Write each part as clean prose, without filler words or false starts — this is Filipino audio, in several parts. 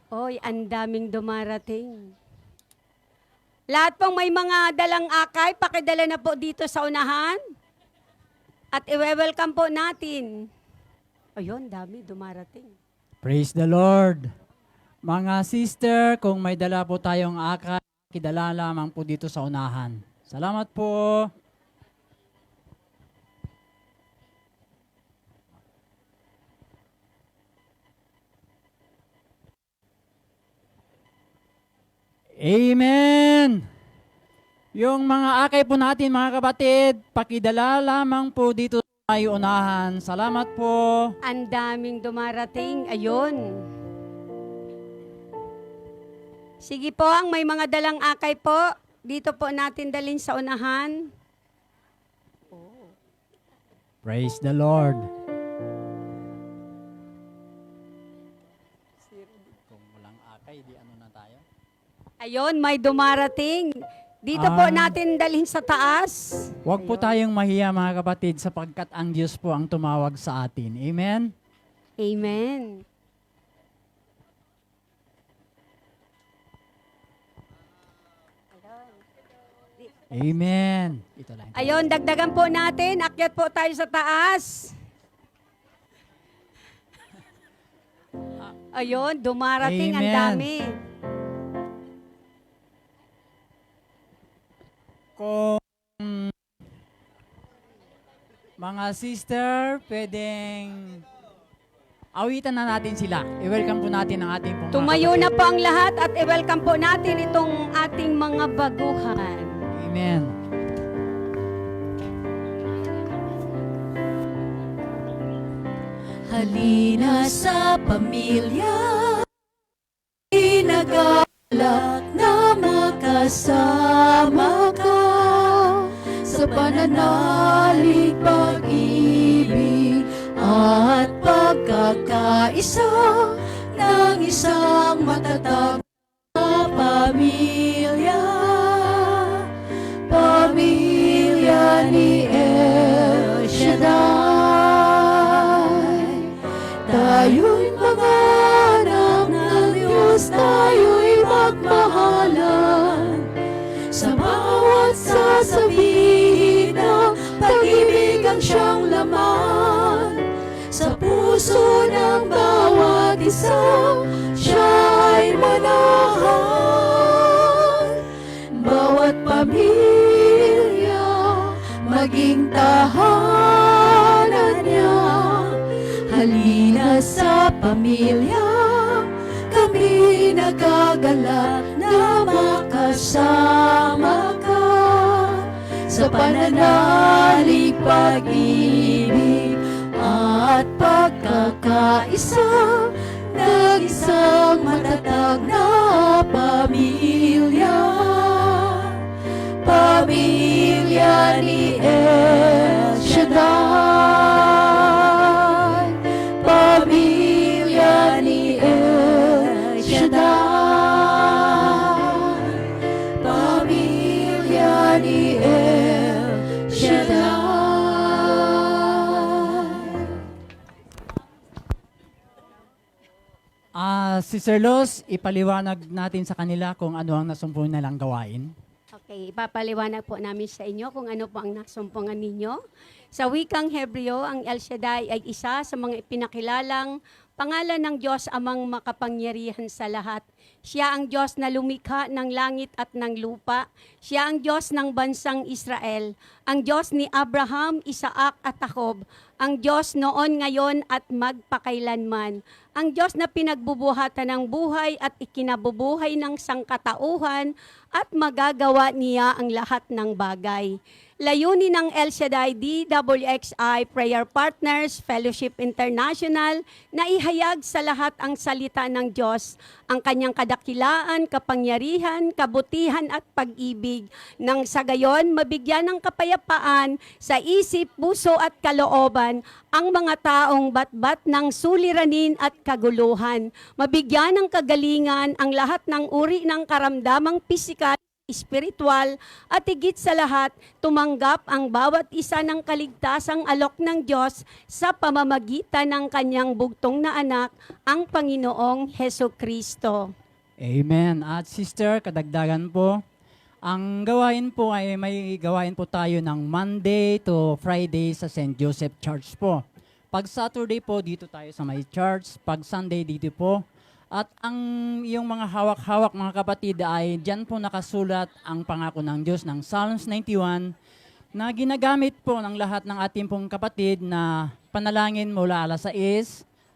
Oy, ang daming dumarating. Lahat pong may mga dalang akay, pakidala na po dito sa unahan. At i-welcome po natin. Ayun, dami dumarating. Praise the Lord. Mga sister, kung may dala po tayong akay, kidala lamang po dito sa unahan. Salamat po. Amen! Yung mga akay po natin mga kapatid, pakidala lamang po dito sa unahan. Salamat po. Ang daming dumarating. Ayun. Sige po, ang may mga dalang akay po, dito po natin dalhin sa unahan. Praise the Lord. Kung walang akay, di ano na tayo? Ayun, may dumarating. Dito po natin dalhin sa taas. Huwag po tayong mahiya mga kapatid sapagkat ang Diyos po ang tumawag sa atin. Amen? Amen. Amen. Ito lang. Ayun, dagdagan po natin. Akyat po tayo sa taas. Ayun, dumarating. Ang Amen. dami. Kung mga sister, pwedeng awitan na natin sila. I-welcome po natin ang ating pong mga Tumayo kapatid. na po ang lahat at i-welcome po natin itong ating mga baguhan. Amen. Halina sa pamilya, inagalak na makasama ka sa pananalig, pag-ibig at pagkakaisa ng isang matatag na pamilya. Pamilya ni El Shaddai. Tayo'y mga anak ng Diyos, tayo'y magmahalan. Sa bawat sasabihin ng pag-ibig ang siyang laman. Sa puso ng bawat isa, siya'y manahan. Bawat pamilya, maging tahanan niya. Halina sa pamilya, kami nagagalak na makasama ka sa pananalig, pag-ibig at pagkakaisa ng isang matatag na pamilya. Pamilya ni El Shaddai. Pamilya ni El Shaddai. Pamilya ni El Shaddai. Sister Los, ipaliwanag natin sa kanila kung ano ang nasumpong nilang gawain. Okay, ipapaliwanag po namin sa inyo kung ano po ang nasumpungan ninyo. Sa wikang Hebreo, ang El Shaddai ay isa sa mga ipinakilalang pangalan ng Diyos Amang makapangyarihan sa lahat. Siya ang Diyos na lumikha ng langit at ng lupa. Siya ang Diyos ng bansang Israel. Ang Diyos ni Abraham, Isaac at Jacob. Ang Diyos noon, ngayon at magpakailanman. Ang Diyos na pinagbubuhatan ng buhay at ikinabubuhay ng sangkatauhan at magagawa niya ang lahat ng bagay. Layunin ng El Shaddai DWXI Prayer Partners Fellowship International na ihayag sa lahat ang salita ng Diyos, ang kanyang kadakilaan, kapangyarihan, kabutihan at pag-ibig, nang sa gayon mabigyan ng kapayapaan sa isip, puso at kalooban ang mga taong batbat ng suliranin at kaguluhan. Mabigyan ng kagalingan ang lahat ng uri ng karamdamang pisikal, espiritual, at higit sa lahat, tumanggap ang bawat isa ng kaligtasang alok ng Diyos sa pamamagitan ng kanyang bugtong na anak, ang Panginoong Heso Kristo. Amen. At sister, kadagdagan po, ang gawain po ay may gawain po tayo ng Monday to Friday sa St. Joseph Church po. Pag Saturday po, dito tayo sa may church. Pag Sunday, dito po. At ang yung mga hawak-hawak mga kapatid ay diyan po nakasulat ang pangako ng Diyos ng Psalms 91 na ginagamit po ng lahat ng ating pong kapatid na panalangin mula alas 6,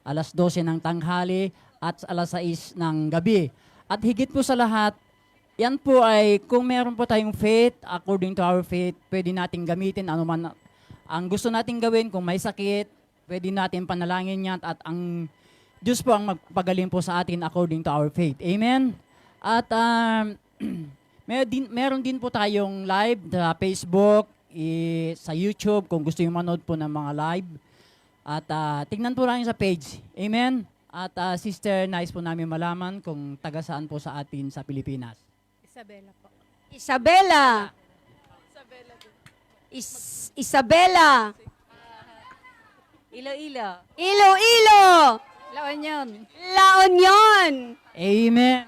alas 12 ng tanghali at alas 6 ng gabi. At higit po sa lahat, yan po ay kung meron po tayong faith, according to our faith, pwede nating gamitin anuman ang gusto nating gawin. Kung may sakit, pwede natin panalangin yan at ang Diyos po ang magpagaling po sa atin according to our faith. Amen? At meron din po tayong live sa Facebook, sa YouTube, kung gusto yung manood po ng mga live. At tignan po lang sa page. Amen? At sister, nais po namin malaman kung taga saan po sa atin sa Pilipinas. Isabela po. Isabela. Isabela. Iloilo. Iloilo. La Union. La Union. Amen.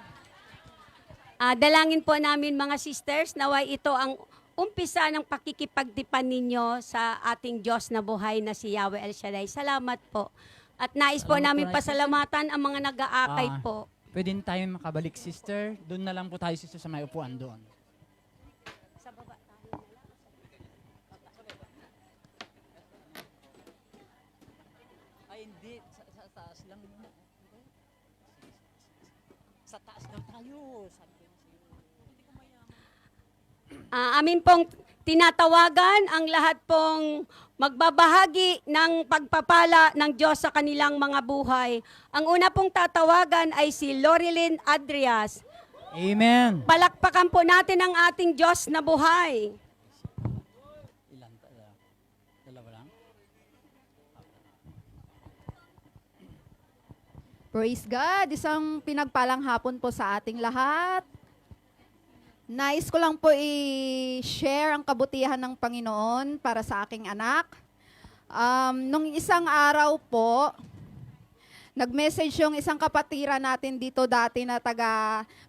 Dalangin po namin mga sisters, naway ito ang umpisa ng pakikipagtipan ninyo sa ating Diyos na buhay na si Yahweh El Shaddai. Salamat po. At nais po Salamat namin po, pasalamatan ang mga nag-aakay Ah. po. Pwede tayo makabalik, sister. Doon na lang po tayo, sister, sa may upuan doon. Ay, hindi. Sa taas lang muna. Sa taas daw tayo. Sabi ko na sa'yo. Amin pong tinatawagan ang lahat pong magbabahagi ng pagpapala ng Diyos sa kanilang mga buhay. Ang una pong tatawagan ay si Lorilyn Adrias. Amen. Palakpakan po natin ang ating Diyos na buhay. Ilan? Dalawa lang? Praise God! Isang pinagpalang hapon po sa ating lahat. Nais ko lang po i-share ang kabutihan ng Panginoon para sa aking anak. Nung isang araw po, nag-message yung isang kapatira natin dito dati na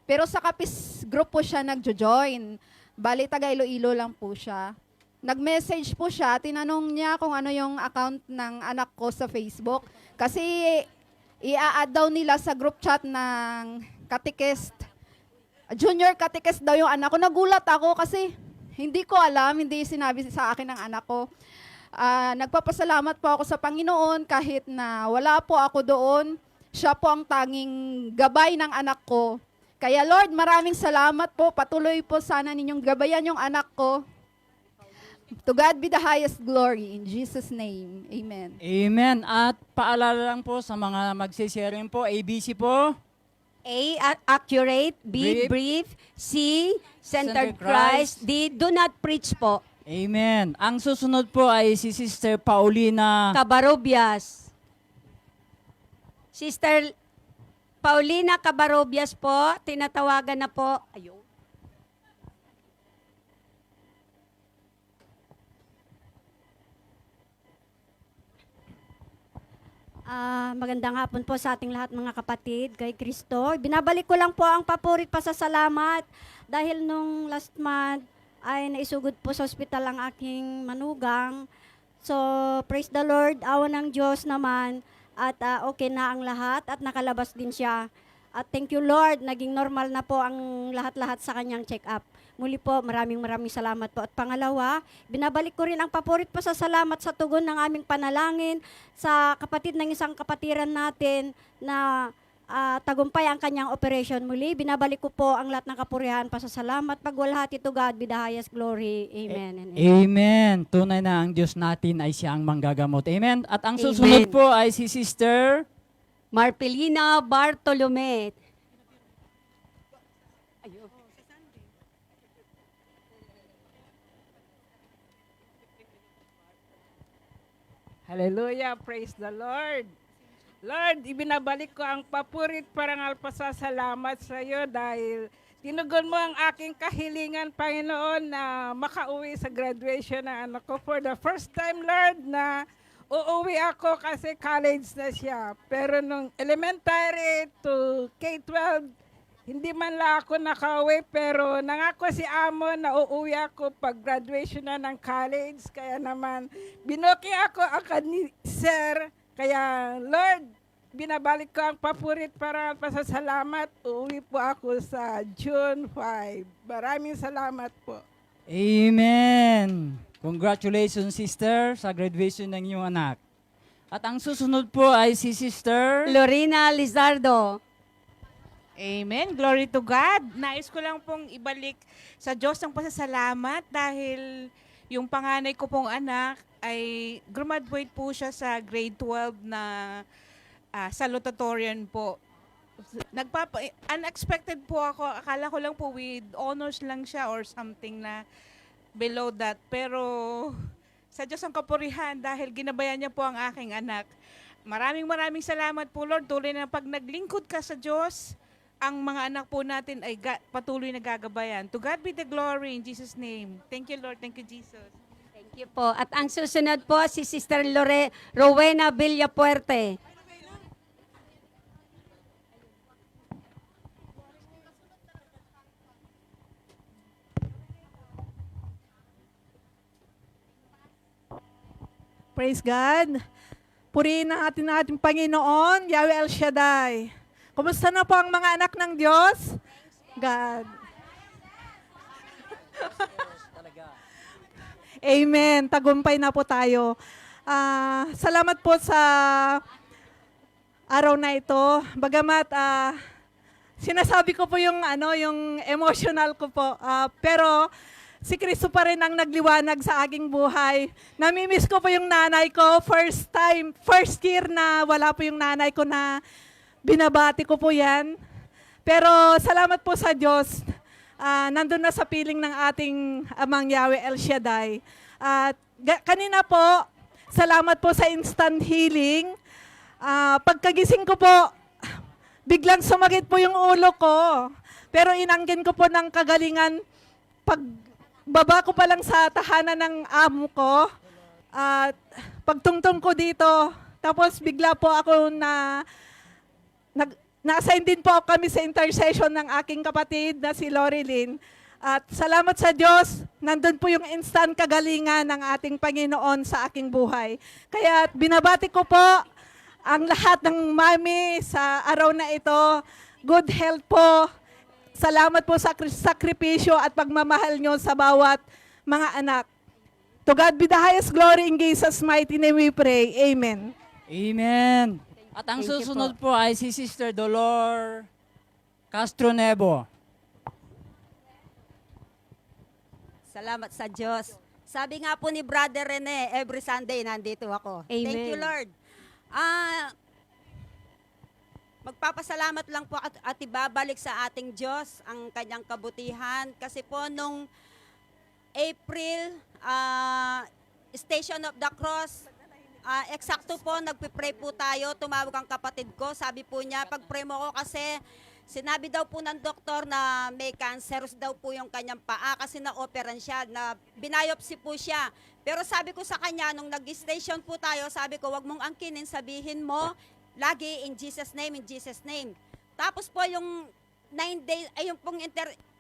pero sa kapis group po siya nagjo-join. Bali, taga Iloilo lang po siya. Nag-message po siya, tinanong niya kung ano yung account ng anak ko sa Facebook. Kasi i-add daw nila sa group chat ng catechist. Junior catechist daw yung anak ko. Nagulat ako kasi hindi ko alam, hindi sinabi sa akin ng anak ko. Nagpapasalamat po ako sa Panginoon kahit na wala po ako doon. Siya po ang tanging gabay ng anak ko. Kaya Lord, maraming salamat po. Patuloy po sana ninyong gabayan yung anak ko. To God be the highest glory. In Jesus' name, Amen. Amen. At paalala lang po sa mga magsisharing po, ABC po. A, accurate. B, brief. C, centered Centered Christ. Christ. D, do not preach po. Amen. Ang susunod po ay si Sister Paulina. Cabarobias. Sister Paulina Cabarobias po, tinatawagan na po. Ayun. Magandang hapon po sa ating lahat mga kapatid kay Kristo. Binabalik ko lang po ang papurit pasasalamat dahil nung last month ay naisugod po sa ospital ang aking manugang. So, praise the Lord, awa ng Diyos naman at okay na ang lahat at nakalabas din siya. At thank you Lord, naging normal na po ang lahat-lahat sa kanyang check-up. Muli po, maraming salamat po. At pangalawa, binabalik ko rin ang papurit pa sa salamat sa tugon ng aming panalangin sa kapatid ng isang kapatiran natin na tagumpay ang kanyang operation. Muli, binabalik ko po ang lahat ng kapurihan pa sa salamat. Pagwalhati to God be the highest glory. Amen. And amen. Amen. Tunay na ang Diyos natin ay siya ang manggagamot. Amen. At ang susunod Amen. po ay si Sister Marpelina Bartolome. Hallelujah, praise the Lord. Lord, ibinabalik ko ang papurit parangal pasasalamat sa iyo dahil tinugon mo ang aking kahilingan, Panginoon, na makauwi sa graduation ng anak ko. For the first time, Lord, na uuwi ako kasi college na siya. Pero nung elementary to K-12, hindi man lang ako nakauwi, pero nangako si Amo na uuwi ako pag graduation na ng college. Kaya naman, binuki ako agad ni Sir. Kaya, Lord, binabalik ko ang papurit para pasasalamat. Uuwi po ako sa June 5. Maraming salamat po. Amen! Congratulations, sister, sa graduation ng iyong anak. At ang susunod po ay si Sister Lorena Lizardo. Amen. Glory to God. Nais ko lang pong ibalik sa Diyos ang pasasalamat dahil yung panganay ko pong anak ay graduate po siya sa grade 12 na salutatorian po. Unexpected po ako. Akala ko lang po with honors lang siya or something na below that. Pero sa Diyos ang kapurihan dahil ginabayan niya po ang aking anak. Maraming salamat po, Lord. Tuloy na pag naglingkod ka sa Diyos, ang mga anak po natin ay patuloy na gagabayan. To God be the glory in Jesus' name. Thank you, Lord. Thank you, Jesus. Thank you po. At ang susunod po, si Sister Rowena Villapuerte. Praise God. Purihin ang ating Panginoon, Yahweh El Shaddai. Kumusta na po ang mga anak ng Diyos? God. Amen. Tagumpay na po tayo. Salamat po sa araw na ito. Bagamat sinasabi ko po yung yung emotional ko po. Pero si Kristo pa rin ang nagliwanag sa aking buhay. Namimiss ko po yung nanay ko. First year na wala po yung nanay ko na binabati ko po yan. Pero salamat po sa Diyos. Nandun na sa piling ng ating Amang Yahweh El Shaddai. At kanina po, salamat po sa instant healing. Pagkagising ko po, biglang sumakit po yung ulo ko. Pero inangkin ko po ng kagalingan pagbaba ko pa lang sa tahanan ng amo ko. At pagtungtong ko dito, tapos bigla po ako na-assign din po kami sa intercession ng aking kapatid na si Lorilyn. At salamat sa Diyos, nandun po yung instant kagalingan ng ating Panginoon sa aking buhay. Kaya binabati ko po ang lahat ng mami sa araw na ito. Good health po. Salamat po sa sakripisyo at pagmamahal nyo sa bawat mga anak. To God be the highest glory in Jesus' mighty name we pray. Amen. Amen. At ang Thank you susunod po ay si Sister Dolor Castro Nebo. Salamat sa Diyos. Sabi nga po ni Brother Rene, every Sunday nandito ako. Thank you, Amen. Lord. Magpapasalamat lang po at ibabalik sa ating Diyos ang kanyang kabutihan. Kasi po nung April, Station of the Cross, eksakto po, nagpipray po tayo. Tumawag ang kapatid ko. Sabi po niya, pag-pray mo ko kasi sinabi daw po ng doktor na may cancerous daw po yung kanyang paa kasi na-operan siya, na binayopsi po siya. Pero sabi ko sa kanya, nung nag-station po tayo, sabi ko, wag mong angkinin, sabihin mo, lagi in Jesus' name, in Jesus' name. Tapos po yung 9 days, ay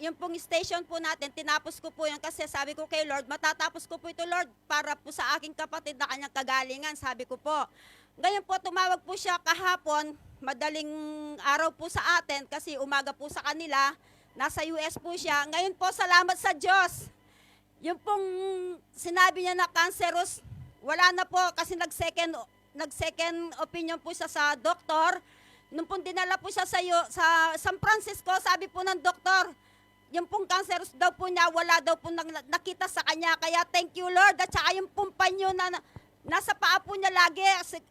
yung pong station po natin, tinapos ko po yun kasi sabi ko kay Lord, matatapos ko po ito Lord para po sa aking kapatid na kanyang kagalingan, sabi ko po. Ngayon po, tumawag po siya kahapon, madaling araw po sa atin kasi umaga po sa kanila, nasa US po siya. Ngayon po, salamat sa Diyos. Yung pong sinabi niya na cancerous, wala na po kasi nag-second opinion po siya sa doktor. Nung pong dinala po siya sa San Francisco, sabi po ng doktor, yung pong cancerous daw po niya, wala daw po nakita sa kanya. Kaya thank you Lord. At saka yung pong panyo na nasa paa po niya lagi,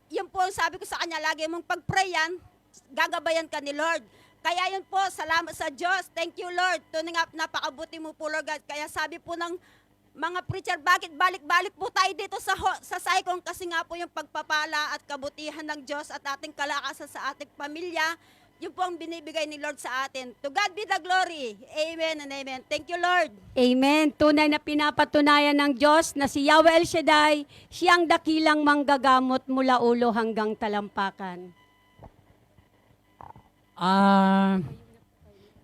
yun po sabi ko sa kanya, lagi mong pag-pray yan, gagabayan ka ni Lord. Kaya yun po, salamat sa Diyos. Thank you Lord. Tuning up, napakabuti mo po Lord God. Kaya sabi po ng mga preacher, bakit balik-balik po tayo dito sa Saicon? Kasi nga po yung pagpapala at kabutihan ng Diyos at ating kalakasan sa ating pamilya. yun po ang binibigay ni Lord sa atin. To God be the glory. Amen and amen. Thank you, Lord. Amen. Tunay na pinapatunayan ng Diyos na si Yahweh El Shaddai, siyang dakilang manggagamot mula ulo hanggang talampakan.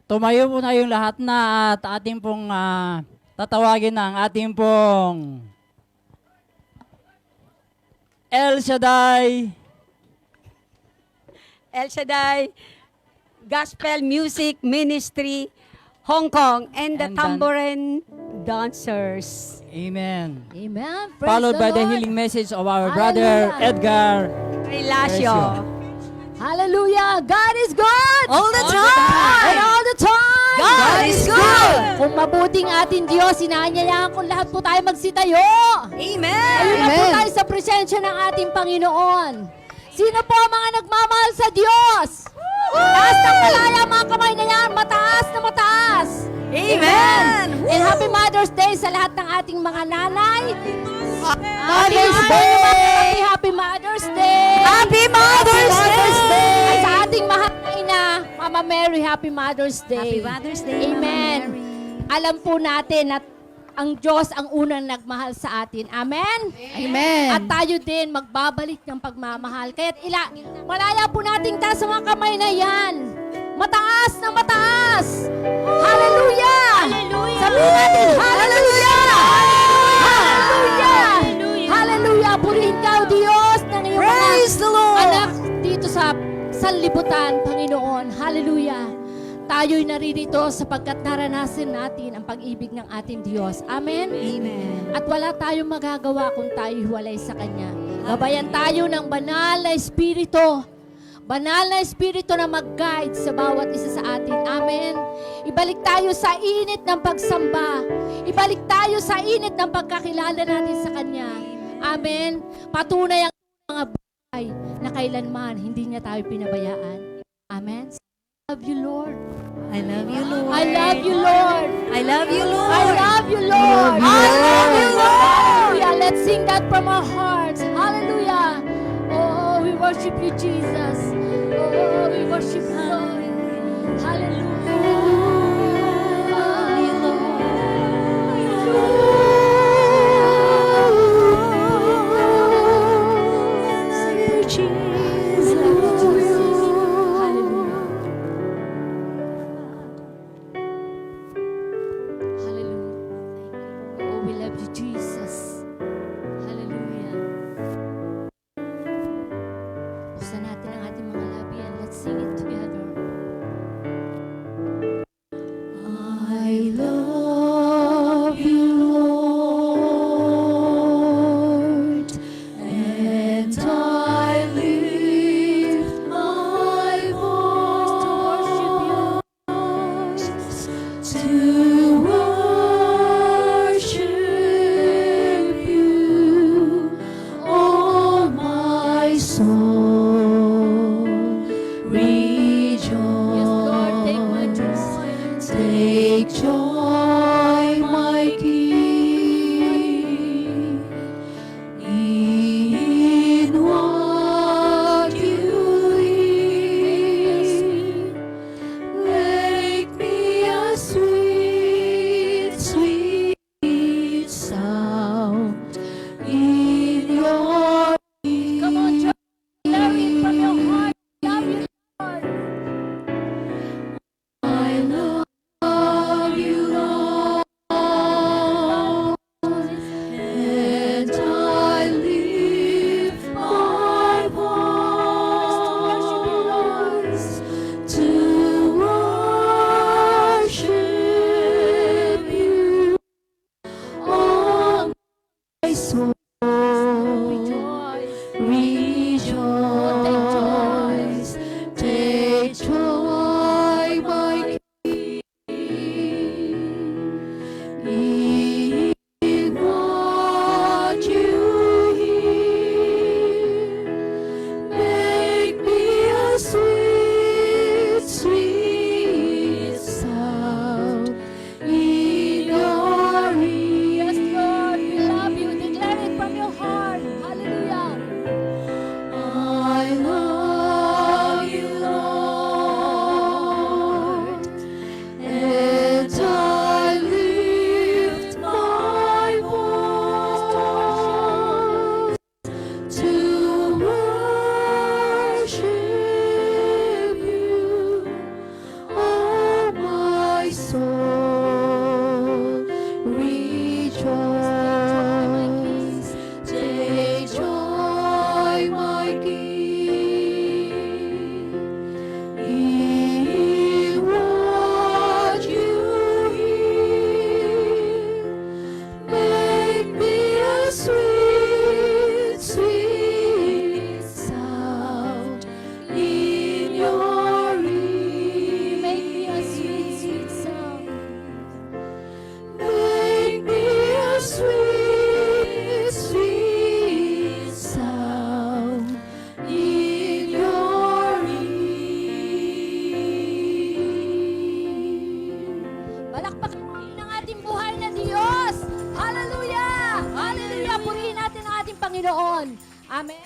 Tumayo po na yung lahat na at ating pong tatawagin ang ating pong El Shaddai. El Shaddai Gospel Music Ministry, Hong Kong, and the And tambourine dancers. Amen. Amen. Praise Followed by the Lord. healing message of our brother Hallelujah. Edgar. Relasyo. Hallelujah. God is good. All the time. And all the time. God is good. Kung mabuting ating Diyos, inaanyayaan ko lahat po tayo magsitayo. Amen. Ayun na po tayo sa presensya ng ating Panginoon. Sino po ang mga nagmamahal sa Diyos? Taas ng malaya mga kamay na yan. Mataas na mataas. Amen. And happy Mother's Day sa lahat ng ating mga nanay. Mother's Day. Happy Mother's Day. Happy Mother's Day. At sa ating mahal na ina, Mama Mary, Happy Mother's Day. Happy Mother's Day, Mama Amen. Mary. Alam po natin at ang Diyos ang unang nagmahal sa atin. Amen? Amen. At tayo din magbabalik ng pagmamahal. Kaya't malaya po nating taas ang mga kamay na yan. Mataas na mataas. Hallelujah! Hallelujah. Sabihin natin, Hallelujah! Hallelujah! Hallelujah! Purihin ka, O Diyos, ng iyong Praise the Lord. anak dito sa sanlibutan, Panginoon. Hallelujah! Tayo'y naririto sapagkat naranasan natin ang pag-ibig ng ating Diyos. Amen? Amen. At wala tayong magagawa kung tayo hiwalay sa Kanya. Gabayan tayo ng banal na Espiritu. Banal na Espiritu na mag-guide sa bawat isa sa atin. Amen? Ibalik tayo sa init ng pagsamba. Ibalik tayo sa init ng pagkakilala natin sa Kanya. Amen? Patunay ang mga buhay na kailanman hindi niya tayo pinabayaan. Amen? I love you, Lord. I love you, Lord. I love you, Lord. I love you, Lord. I love you, Lord. I love you, Lord. Hallelujah. Let's sing that from our hearts. Hallelujah. Oh, we worship you, Jesus. Oh, we worship you, Lord. Hallelujah. Oh, we love you, Jesus. Hallelujah. Buksan natin ang ating mga labi and let's sing it together. I love you, Lord, and I lift my voice to worship you, oh my soul, rejoice. Yes, Lord, take my joy. Take joy, my King, in what you hear. Make me a sweet, sweet sound in your ear. Come on, church. Love it from your heart. Love you, Lord. I love you, Amen.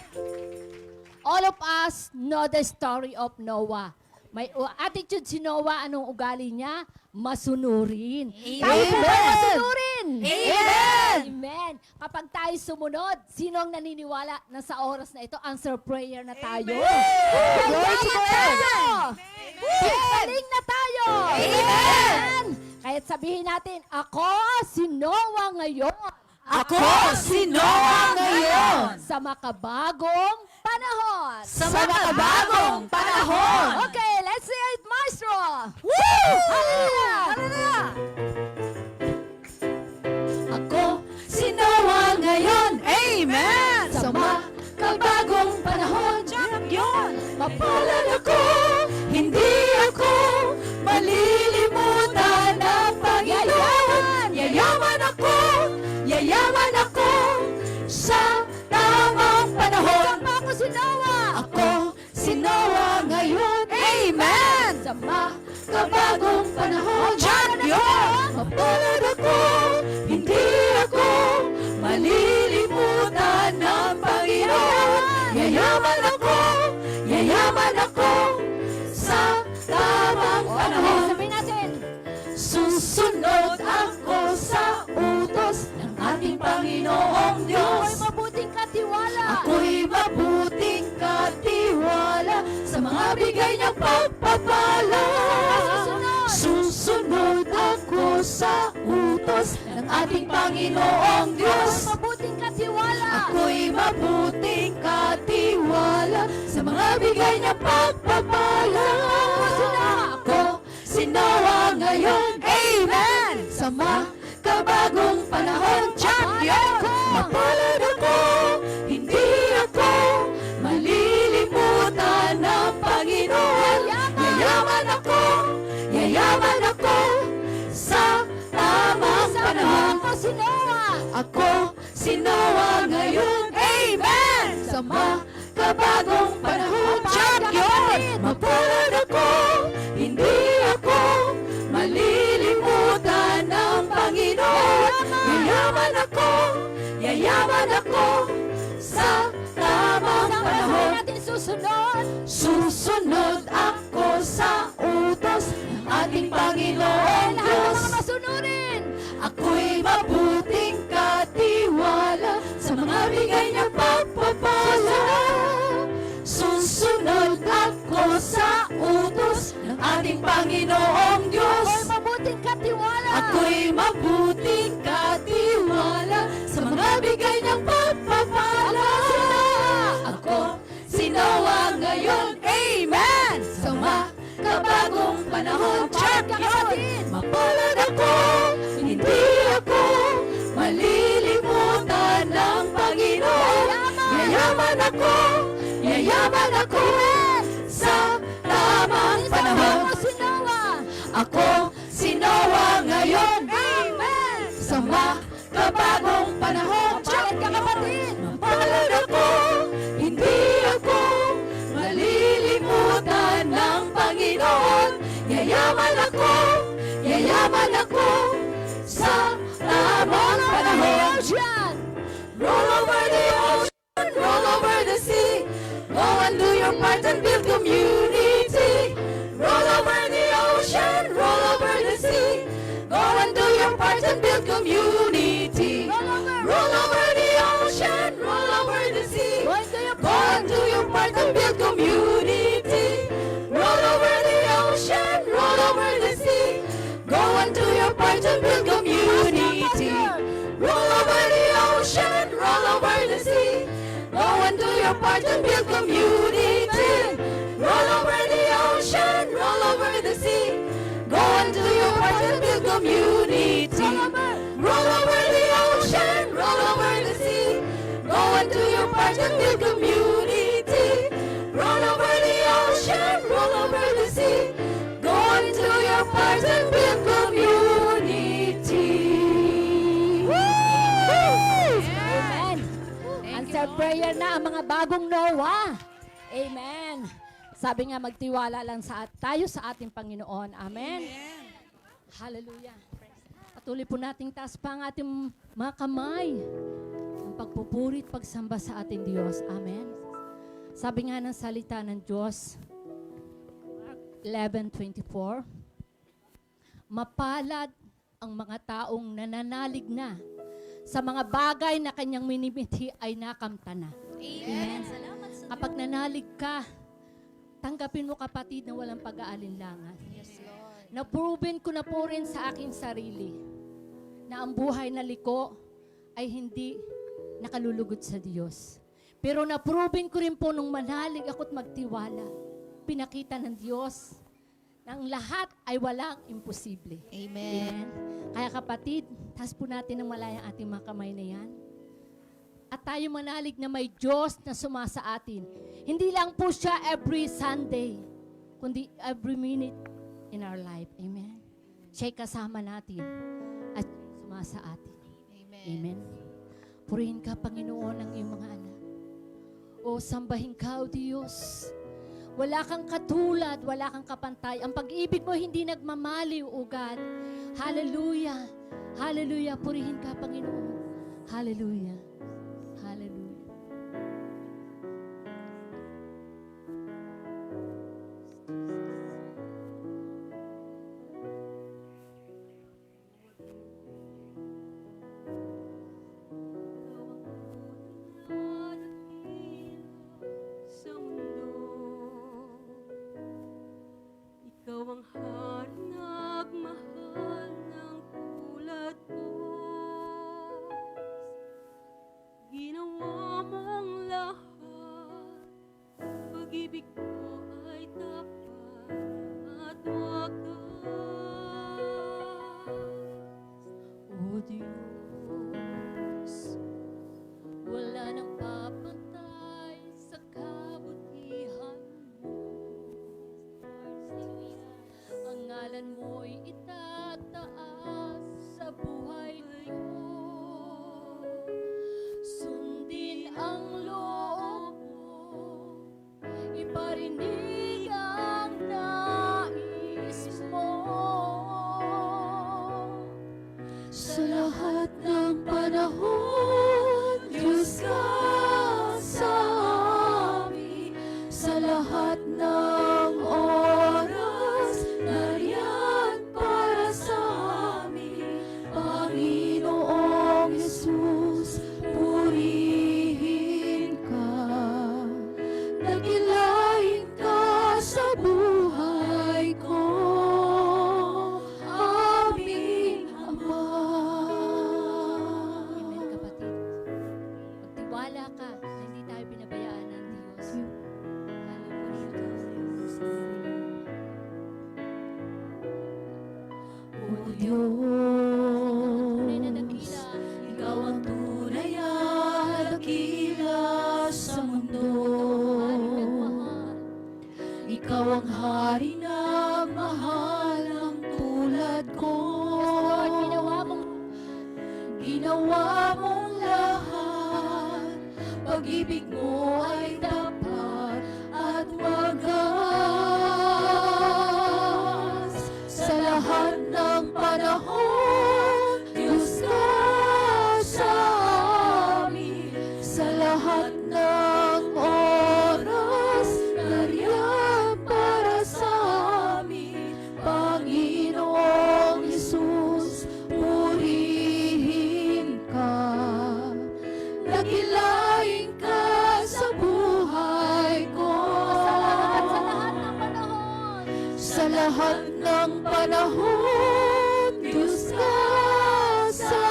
All of us know the story of Noah. May attitude si Noah, anong ugali niya? Masunurin. Tayo po ba masunurin? Amen! Amen. Kapag tayo sumunod, sino ang naniniwala na sa oras na ito, answer prayer na tayo? Yayaman tayo! Galing na tayo! Amen! Kaya't sabihin natin, ako si Noah ngayon. Ako si Noah ngayon. Sa makabagong panahon. Sa makabagong panahon. Okay, let's say it, Maestro! Woo! Hallelujah! Hallelujah! Ako si Noah ngayon. Amen! Sa makabagong panahon, Yun! Mapalad ako, hindi ako malilimutan ng Panginoon. Yayaman ako sa tamang panahon. Sama ko si Noah! Ako si Noah ngayon. Amen! Sa makabagong panahon, Champion! Mapalad ako, hindi ako malilimutan ng Panginoon. Yayaman ako sa tamang panahon. Sabihin natin, Susunod ako sa utos ng ating Panginoong ako'y Diyos. mabuting katiwala. Ako'y mabuting katiwala sa mga bigay niyang pagpapala. Susunod ako sa utos ng ating Panginoong Diyos. Ako'y mabuting katiwala. Ako'y mabuting katiwala sa mga bigay niyang pagpapala. Ako si Noah ngayon. Amen! Sa makabagong panahon, champion! Mapalad ako, hindi ako malilimutan ng Panginoon. Yayaman ako sa tamang panahon. Ako si Noah. Ako si Noah ngayon. Amen! Sa makabagong panahon, champion! Mapalad ako, hindi ako malilimutan ng Panginoon. Yayaman ako sa tamang Sabihin panahon. natin susunod. Susunod ako sa utos ng ating Panginoong Lahat ng Diyos. mga masunurin. Ako'y mabuting katiwala sa mga bigay niya pagpapala. Susunod ako sa utos ng ating Panginoong Diyos. Ako'y mabuting katiwala. Ako'y mabuting katiwala sa mga bigay niyang pagpapala. Ako si Noah ngayon. Amen! Sa makabagong panahon, champion! Mapalad ako, hindi ako malilimutan ng Panginoon. Yayaman ako sa tamang panahon. Ako si Noah. Ako si Noah ngayon. Amen! Sa makabagong panahon, Palad ka, kapatid. mapalad ako, hindi ako malilimutan ng Panginoon. Yayaman ako sa tamang panahon. Roll over the ocean, roll over the sea. Go and do your part and build community. Roll over the ocean, roll over the sea. Go and do your part and build community. Roll over the ocean, roll over the sea. Go and do your part and build community. Roll over the ocean, roll over the sea. Go and do your part and build community. Roll over the ocean, roll over the sea. Go and do your part and build community. Roll over the ocean, roll over the sea. Go and do your part and build community. Roll over the ocean, roll over the sea. Go and do your part and build community. Roll over the ocean, roll over the sea. Go and do your part and build community. Amen. Answer prayer na ang mga bagong Noah. Amen. Sabi nga, magtiwala lang tayo sa ating Panginoon. Amen. Hallelujah. Patuloy po nating taas pa ang ating mga kamay. ang pagpupuri at pagsamba sa ating Diyos. Amen. Sabi nga ng salita ng Diyos, Mark 11:24, mapalad ang mga taong nananalig na sa mga bagay na kanyang minimithi ay nakamta na. Amen. Kapag nanalig ka, tanggapin mo kapatid na walang pag-aalinlangan. Yes, Lord. Na-proven ko na po rin sa aking sarili na ang buhay na liko ay hindi nakalulugod sa Diyos. Pero na-proven ko rin po nung manalig ako't magtiwala. Pinakita ng Diyos na ang lahat ay walang imposible. Amen. Kaya kapatid, taas po natin ng malaya ang ating mga kamay na yan. At tayo manalig na may Diyos na sumasa atin. Hindi lang po siya every Sunday, kundi every minute in our life. Amen. Siya'y kasama natin at sumasa atin. Amen. Purihin ka, Panginoon, ang iyong mga anak. O sambahin ka, O Diyos. Wala kang katulad, wala kang kapantay. Ang pag-ibig mo hindi nagmamaliw, O God. Hallelujah. Hallelujah. Purihin ka, Panginoon. Hallelujah. Hallelujah. Sa mundo, ikaw ang hari nagmahal ng tulad ko. Ginawa mong lahat, pag-ibig ko ay tapat at wagas. O Diyos, wala nang papantay sa kabutihan mo. Ang ngalan mo'y itataas sa buhay ko. Sundin ang loob mo, iparinig ang nais mo. Sa lahat ng panahon, Diyos ka sa amin. Sa lahat ng oras, nariyan para sa amin. Panginoong Jesus, purihin ka. Dakilain ka sa buhay ko. Aming Ama. Amen, kapatid. Magtiwala ka na hindi tayo binabayaan ng Diyos. Hallelujah. O Diyos, Ikaw ang tunay na dakila sa mundo. Ikaw ang hari na mahal ng tulad ko. Ginawa mong lahat, pag-ibig mo ay tapat at wagas. Sa lahat ng panahon, Diyos ka sa amin. Sa lahat ng oras, nariyan para sa amin. Panginoong Jesus, purihin ka. Dakilain ka sa buhay ko. Sa lahat ng panahon, Diyos ka sa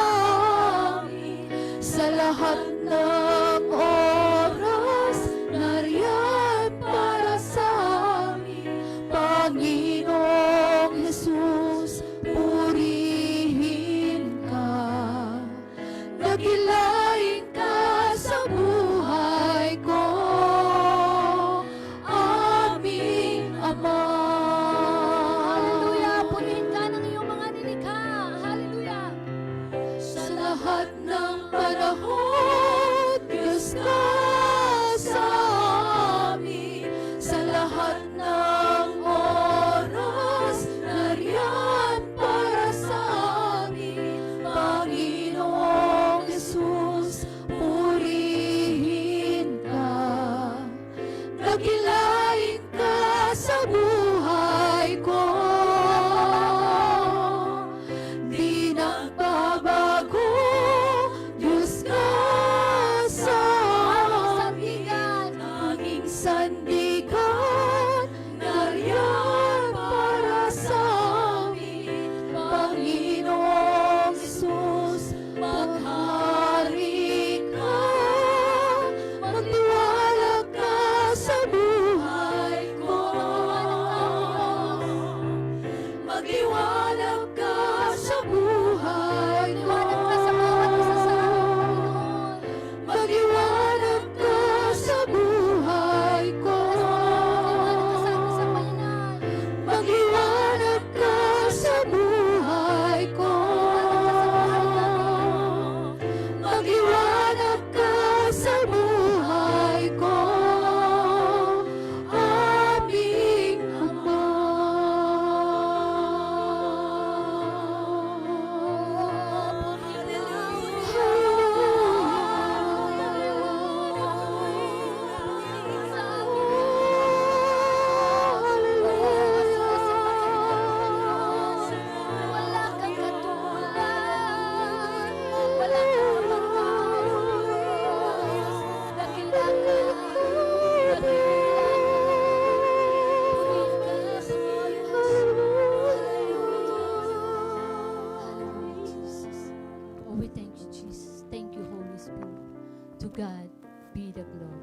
amin. Sa lahat ng oras, nariyan para sa amin. Panginoong Jesus, purihin ka. Dakilain ka sa buhay ko. Aming Ama. Hallelujah! Purihin ka ng iyong mga nilikha. Hallelujah! Sa lahat ng panahon, Magliwanag ka sa buhay ko. Magliwanag ka sa bawat isa sa amin, Panginoon. Magliwanag ka sa buhay ko. Magliwanag ka sa buhay ko. Magliwanag ka sa buhay ko. Aming Ama. Wala kang katulad. Wala kang matawid. Dakila ka. Oh, we thank you, Jesus. Thank you, Holy Spirit. To God be the glory.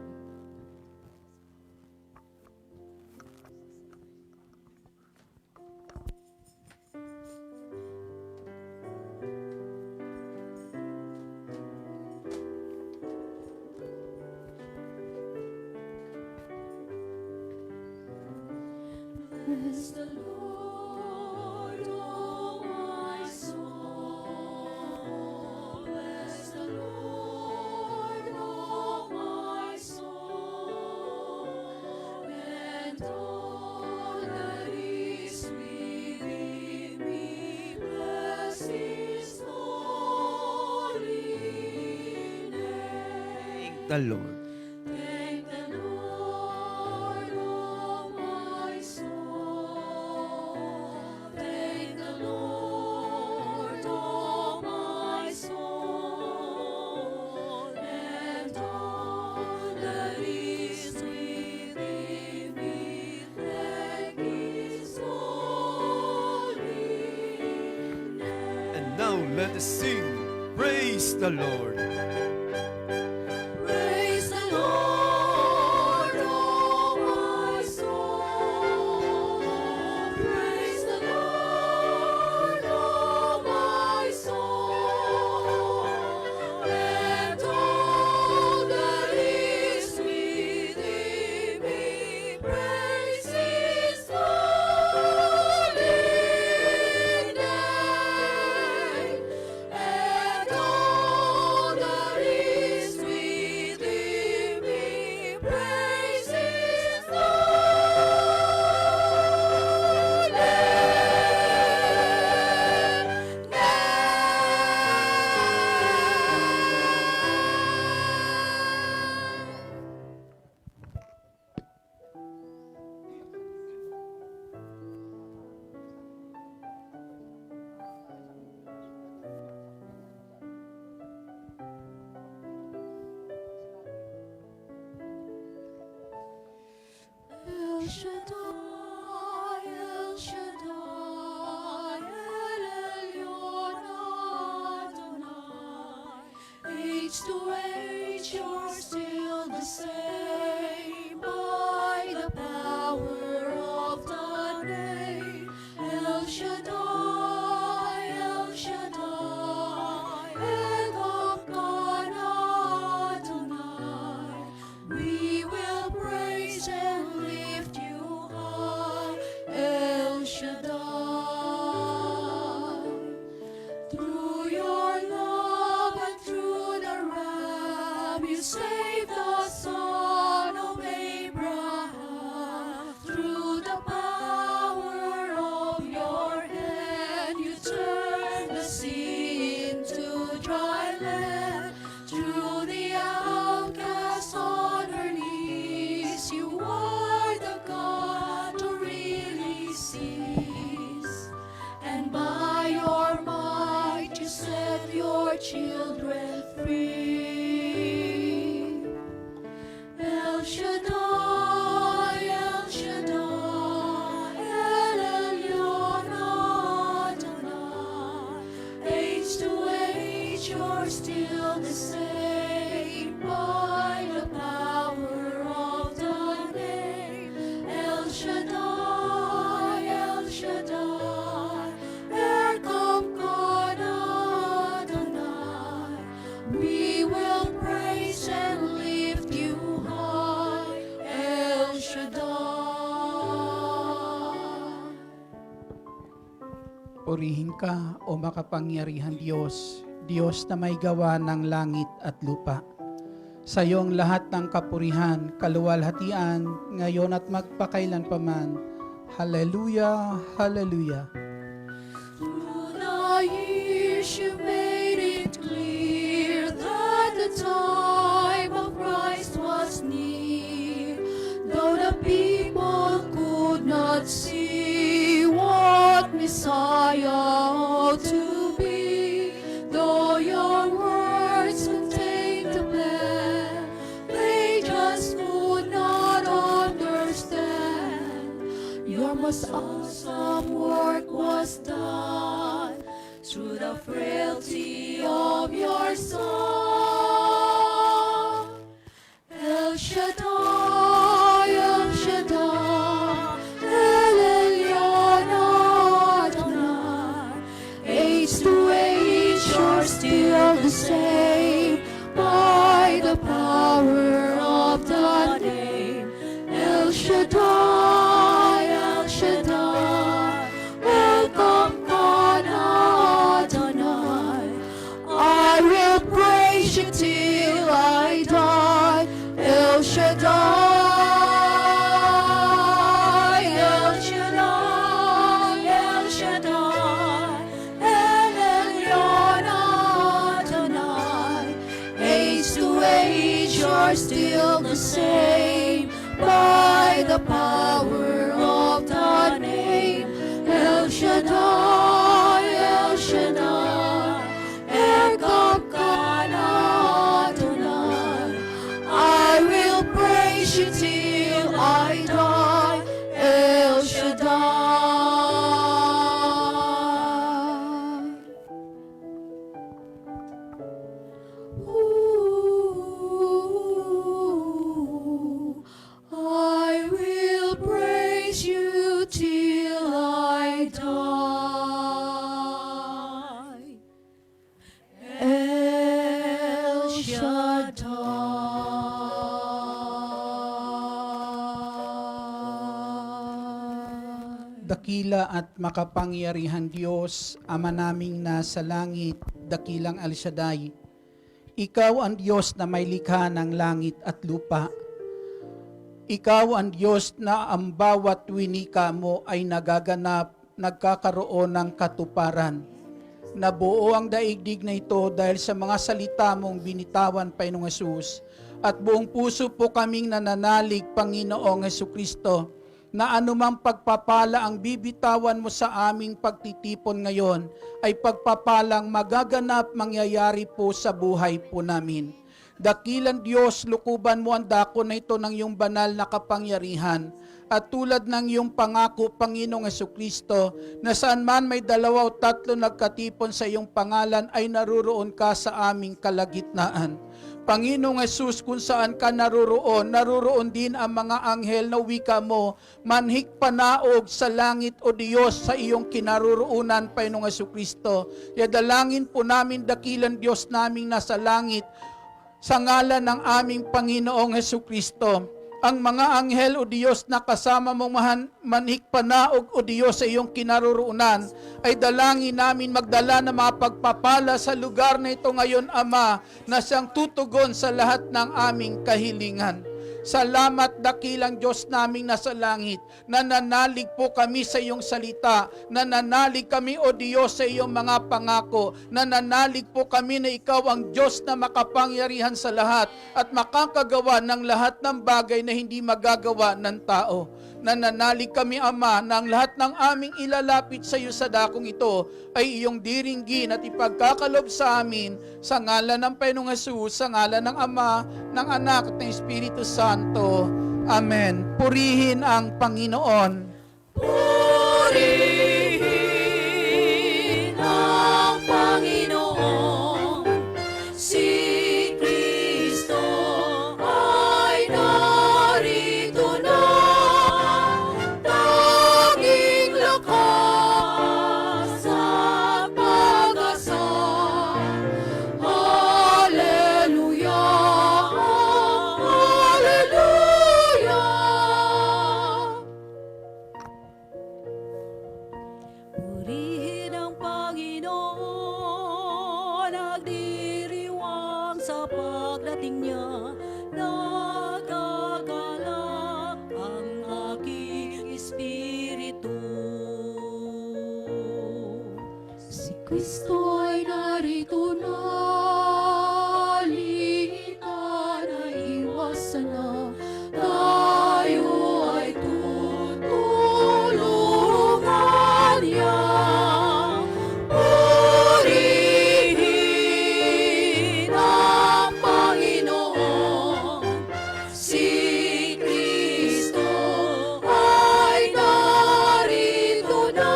Bless the Lord, oh my soul. Bless the Lord, oh my soul. And all that is within me, bless His holy name. Thank the Lord. Thank the Lord, oh my soul. Thank the Lord, oh my soul. And all that is within me, thank His holy name. And now let us sing. Praise the Lord. Praise the Lord, oh my soul. Praise the Lord, oh my soul. And all that is within me, praise His holy name. And all that is within me, praise His El Shaddai, El Shaddai, El Elyon Adonai. Age to age, you're still the same by the power of the name. El Shaddai, El Shaddai, Elokan Adonai. We will praise and lift you high, El Shaddai. Through your love and through the Ram, you saved the son of Abraham. Through the power of your hand, you turned the sea into dry land. Through the outcast on her knees, you are the God who really sees. And by your might, you set your children free. El Shaddai, El Shaddai, El Elyon Adonai. Age to age, you're still the same by the power of the name. El Shaddai, El Shaddai, Purihin ka, o makapangyarihan Diyos, Diyos na may gawa ng langit at lupa. Sa iyong lahat ng kapurihan, kaluwalhatian, ngayon at magpakailanpaman. Hallelujah, hallelujah. Through the years you made it clear that the time of Christ was near. Though the people could not see what Messiah ought to be, though your words contained the plan, they just could not understand. Your most awesome work was done through the frailty of your Son. El Shaddai, El Shaddai, El Elyon Adonai. Age to age, you're still the same by the power of the name. El Shaddai, El Shaddai, welcome God Adonai. I will praise you till I die. El Shaddai, El Shaddai, El Shaddai, El Elyon Adonai. Age to age, you're still the same by the power of the name. El Shaddai, El Shaddai, Erkamkan Adonai. I will praise you till I die. El Shaddai. Ooh, I will praise you till I die. El Shaddai. Dakila at makapangyarihan Diyos, Ama naming nasa langit, dakilang El Shaddai. Ikaw ang Diyos na may likha ng langit at lupa. Ikaw ang Diyos na ang bawat winika mo ay nagaganap, nagkakaroon ng katuparan. Nabuo ang daigdig na ito dahil sa mga salita mong binitawan, Panginoong Hesus. At buong puso po kaming nananalig, Panginoong Hesukristo, na anumang pagpapala ang bibitawan mo sa aming pagtitipon ngayon ay pagpapalang magaganap, mangyayari po sa buhay po namin. Dakilang Diyos, lukuban mo ang dako na ito ng iyong banal na kapangyarihan. At tulad ng iyong pangako, Panginoong Hesukristo, na saan man may 2 o 3 nagkatipon sa iyong pangalan ay naruroon ka sa aming kalagitnaan. Panginoong Hesus, kung saan ka naruroon din ang mga anghel na wika mo, manhik panaog sa langit o Diyos sa iyong kinaruroonan, Panginoong Hesukristo. Yadalangin po namin, dakilang Diyos naming nasa langit, sa ngalan ng aming Panginoong Hesukristo, ang mga anghel o Diyos na kasama mong manhik panaog o Diyos sa iyong kinaroroonan, ay dalangin namin magdala ng mga pagpapala sa lugar na ito ngayon, Ama, na siyang tutugon sa lahat ng aming kahilingan. Salamat, dakilang Diyos naming nasa langit. Nananalig po kami sa iyong salita. Nananalig kami, O Diyos, sa iyong mga pangako. Nananalig po kami na ikaw ang Diyos na makapangyarihan sa lahat at makakagawa ng lahat ng bagay na hindi magagawa ng tao. Nananalig kami, Ama, na ang lahat ng aming ilalapit sa iyo sa dakong ito ay iyong diringgin at ipagkakalob sa amin sa ngalan ng Panginoong Hesus, sa ngalan ng Ama, ng Anak at ng Espiritu Santo. Amen. Purihin ang Panginoon. Purihin ang Panginoon, si Kristo ay narito na, tanging lakas at pag-asa. Hallelujah, hallelujah. pagdating niya, nagagalak ang aking espiritu. Si Kristo ay narito na, halika na, iwasan na, tayo ay tutulungan niya. Purihin ang Panginoon, si Kristo ay narito na,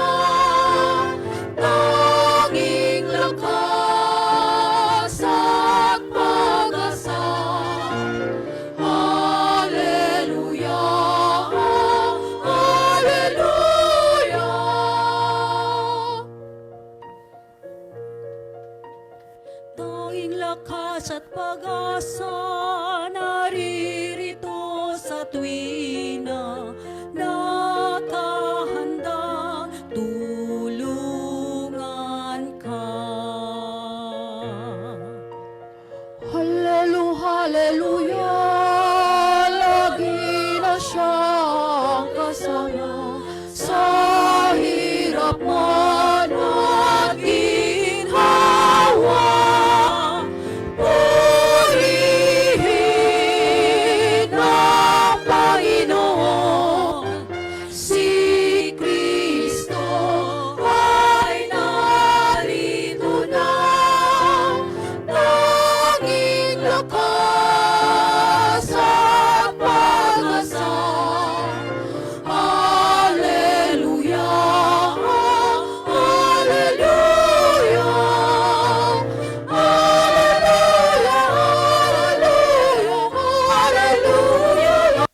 tanging lakas at pag-asa. Hallelujah, hallelujah. Tanging lakas at pag-asa naririto sa tuwina, nakahanda tulungan ka. Hallelujah, lagi na siyang kasama sa hirap man at ginhawa. Purihin ang Panginoon, si Kristo ay narito na, tanging lakas at pag-asa. Hallelujah, hallelujah, hallelujah, hallelujah,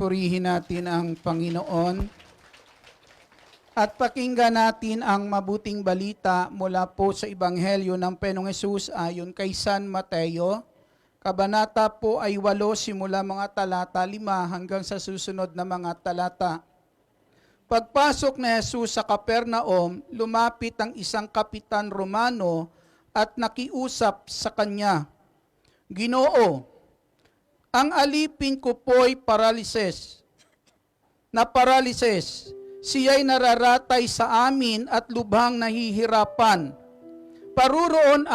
Purihin natin ang Panginoon at pakinggan natin ang mabuting balita mula po sa Ebanghelyo ng Panginoong Hesus ayon kay San Mateo. Kabanata po ay 8 simula mga talata 5 hanggang sa susunod na mga talata. Pagpasok ni Jesus sa Capernaum, lumapit ang isang kapitan Romano at nakiusap sa kanya, "Ginoo, ang alipin ko po'y paralises. Siya'y nararatay sa amin at lubhang nahihirapan. Paruroon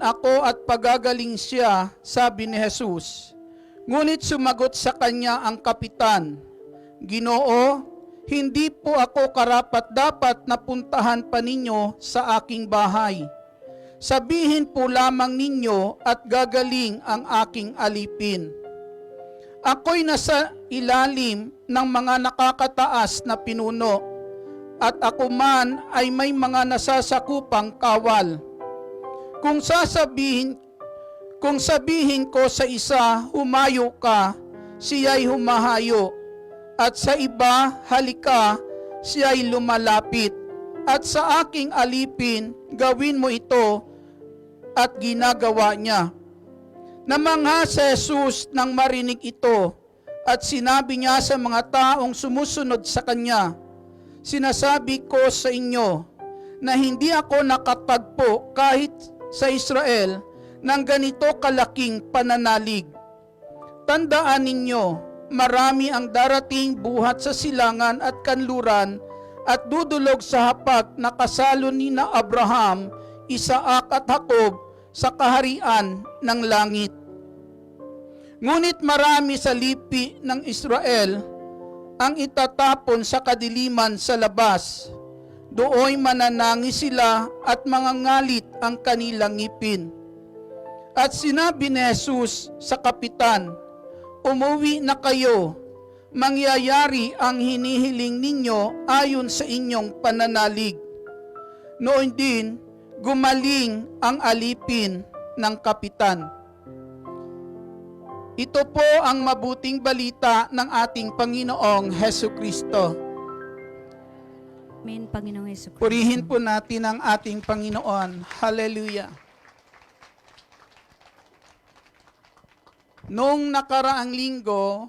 ako at pagagaling siya," sabi ni Jesus. Ngunit sumagot sa kanya ang kapitan, "Ginoo, hindi po ako karapat-dapat na puntahan pa ninyo sa aking bahay. Sabihin po lamang ninyo at gagaling ang aking alipin. Ako'y nasa ilalim ng mga nakakataas na pinuno, at ako man ay may mga nasasakupang kawal. Kung sabihin ko sa isa, humayo ka, siya'y humahayo, at sa iba, halika, siya'y lumalapit. At sa aking alipin, gawin mo ito, at ginagawa niya." Namangha si Jesus nang marinig ito, at sinabi niya sa mga taong sumusunod sa kanya, "Sinasabi ko sa inyo na hindi ako nakatagpo kahit sa Israel ng ganito kalaking pananalig. Tandaan ninyo, marami ang darating buhat sa silangan at kanluran at dudulog sa hapag na kasalo ni na Abraham, Isaac at Jacob sa kaharian ng langit. Ngunit marami sa lipi ng Israel ang itatapon sa kadiliman sa labas. Dooy mananangis sila at mangangalit ang kanilang ngipin." At sinabi ni Jesus sa kapitan, "Umuwi na kayo, mangyayari ang hinihiling ninyo ayon sa inyong pananalig. Noon din, gumaling ang alipin ng kapitan. Ito po ang mabuting balita ng ating Panginoong Hesukristo. Amen, Panginoong Hesus. Purihin po natin ang ating Panginoon. Hallelujah. Noong nakaraang linggo,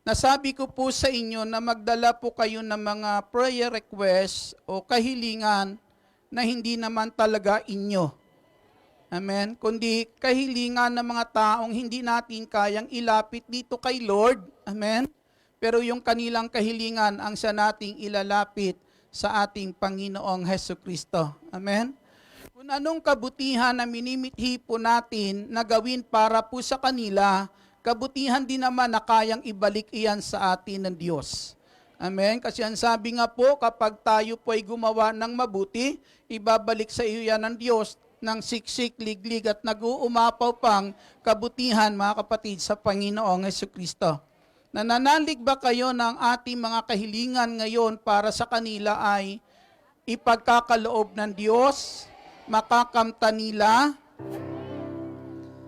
nasabi ko po sa inyo na magdala po kayo ng mga prayer requests o kahilingan na hindi naman talaga inyo. Amen? Kundi kahilingan ng mga taong hindi natin kayang ilapit dito kay Lord. Amen? Pero yung kanilang kahilingan ang siya nating ilalapit sa ating Panginoong Hesukristo. Amen? Kung anong kabutihan na minimithi po natin na gawin para po sa kanila, kabutihan din naman na kayang ibalik iyan sa atin ng Diyos. Amen? Kasi ang sabi nga po, kapag tayo po ay gumawa ng mabuti, ibabalik sa iyo yan ng Diyos ng siksik, liglig at nag-uumapaw pang kabutihan, mga kapatid, sa Panginoong Hesukristo. Nananalig ba kayo ng ating mga kahilingan ngayon para sa kanila ay ipagkakaloob ng Diyos, makakamta nila?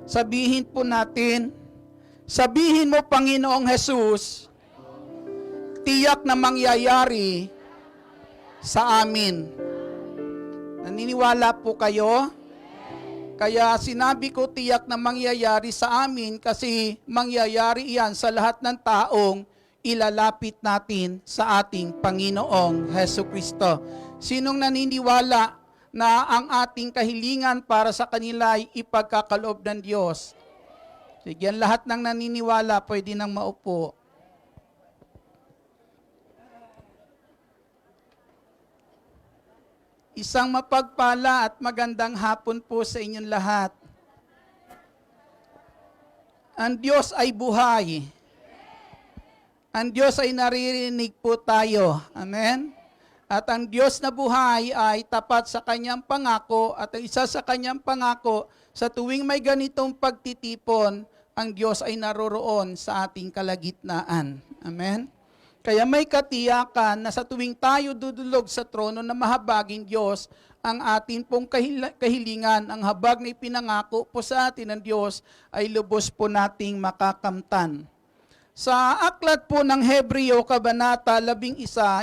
Sabihin po natin, sabihin mo, Panginoong Jesus, tiyak na mangyayari sa amin. Naniniwala po kayo? Kaya sinabi ko tiyak na mangyayari sa amin kasi mangyayari iyan sa lahat ng taong ilalapit natin sa ating Panginoong Hesukristo. Sinong naniniwala na ang ating kahilingan para sa kanila ay ipagkakaloob ng Diyos? Sige, lahat ng naniniwala pwede nang maupo. Isang mapagpala at magandang hapon po sa inyong lahat. Ang Diyos ay buhay. Ang Diyos ay naririnig po tayo. Amen? At ang Diyos na buhay ay tapat sa kanyang pangako at ang isa sa kanyang pangako, sa tuwing may ganitong pagtitipon, ang Diyos ay naroroon sa ating kalagitnaan. Amen? Kaya may katiyakan na sa tuwing tayo dudulog sa trono na mahabaging Diyos, ang atin pong kahilingan, ang habag na ipinangako po sa atin ng Diyos, ay lubos po nating makakamtan. Sa aklat po ng Hebreo, Kabanata 11,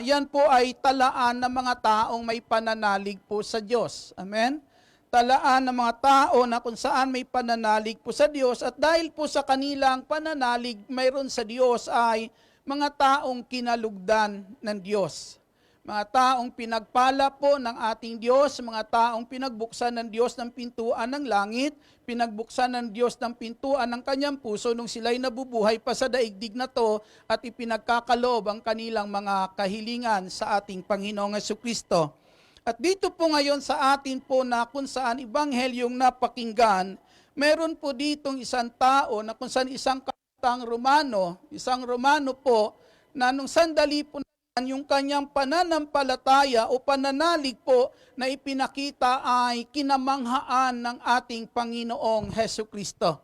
yan po ay talaan ng mga taong may pananalig po sa Diyos. Amen? Talaan ng mga tao na kung saan may pananalig po sa Diyos, at dahil po sa kanilang pananalig mayroon sa Diyos ay mga taong kinalugdan ng Diyos. Mga taong pinagpala po ng ating Diyos, mga taong pinagbuksan ng Diyos ng pintuan ng langit, pinagbuksan ng Diyos ng pintuan ng kanyang puso nung sila'y nabubuhay pa sa daigdig na to at ipinagkakaloob ang kanilang mga kahilingan sa ating Panginoong Hesukristo. At dito po ngayon sa atin po na kung saan ibanghelyong napakinggan, meron po ditong isang tao na kung saan isang isang Romano po, na nung sandali po yung kanyang pananampalataya o pananalig po na ipinakita ay kinamanghaan ng ating Panginoong Hesukristo.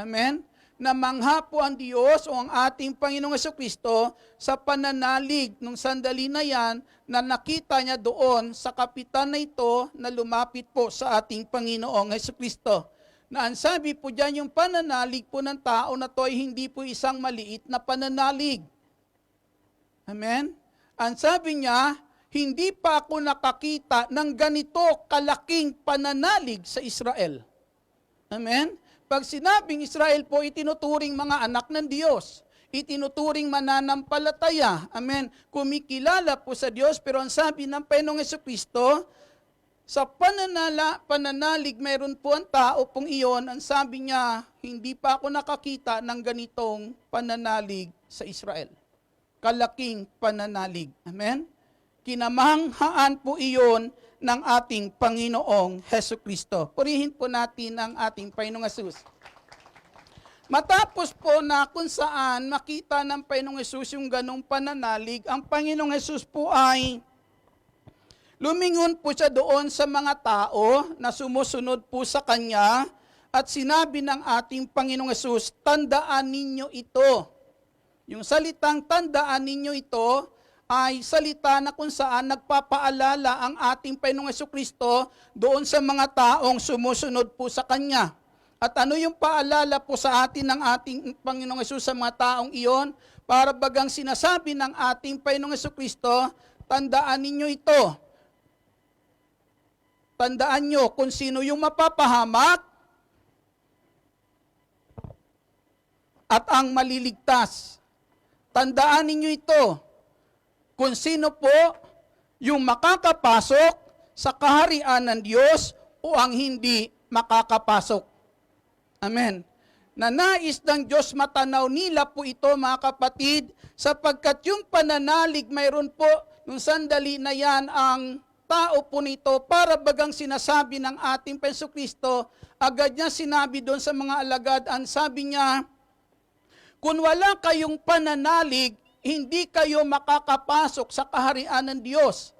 Amen? Namangha po ang Diyos o ang ating Panginoong Hesukristo sa pananalig nung sandali na yan na nakita niya doon sa kapitan na ito na lumapit po sa ating Panginoong Hesukristo. Na ang sabi po dyan, yung pananalig po ng tao na to ay hindi po isang maliit na pananalig. Amen? Ang sabi niya, hindi pa ako nakakita ng ganito kalaking pananalig sa Israel. Amen? Pag sinabing Israel po, itinuturing mga anak ng Diyos. Itinuturing mananampalataya. Amen? Kumikilala po sa Diyos, pero ang sabi ng Panginoong Hesukristo, sa pananalig mayroon po ang tao pong iyon, ang sabi niya, hindi pa ako nakakita ng ganitong pananalig sa Israel. Kalaking pananalig. Amen? Kinamanghaan po iyon ng ating Panginoong Hesukristo. Purihin po natin ang ating Panginoong Jesus. Matapos po na kung saan makita ng Panginoong Jesus yung ganong pananalig, ang Panginoong Jesus po ay lumingon po siya doon sa mga tao na sumusunod po sa Kanya at sinabi ng ating Panginoong Hesus, tandaan ninyo ito. Yung salitang tandaan ninyo ito ay salita na kung saan nagpapaalala ang ating Panginoong Jesucristo doon sa mga taong sumusunod po sa Kanya. At ano yung paalala po sa atin ng ating Panginoong Hesus sa mga taong iyon? Para bagang sinasabi ng ating Panginoong Jesucristo, tandaan ninyo ito. Tandaan nyo kung sino yung mapapahamak at ang maliligtas. Tandaan ninyo ito kung sino po yung makakapasok sa kaharian ng Diyos o ang hindi makakapasok. Amen. Nanais ng Diyos matanaw nila po ito mga kapatid, sapagkat yung pananalig mayroon po nung sandali na yan ang tao po nito para bagang sinasabi ng ating Panginoong Kristo, agad niya sinabi doon sa mga alagad, ang sabi niya, kung wala kayong pananalig, hindi kayo makakapasok sa kaharian ng Diyos.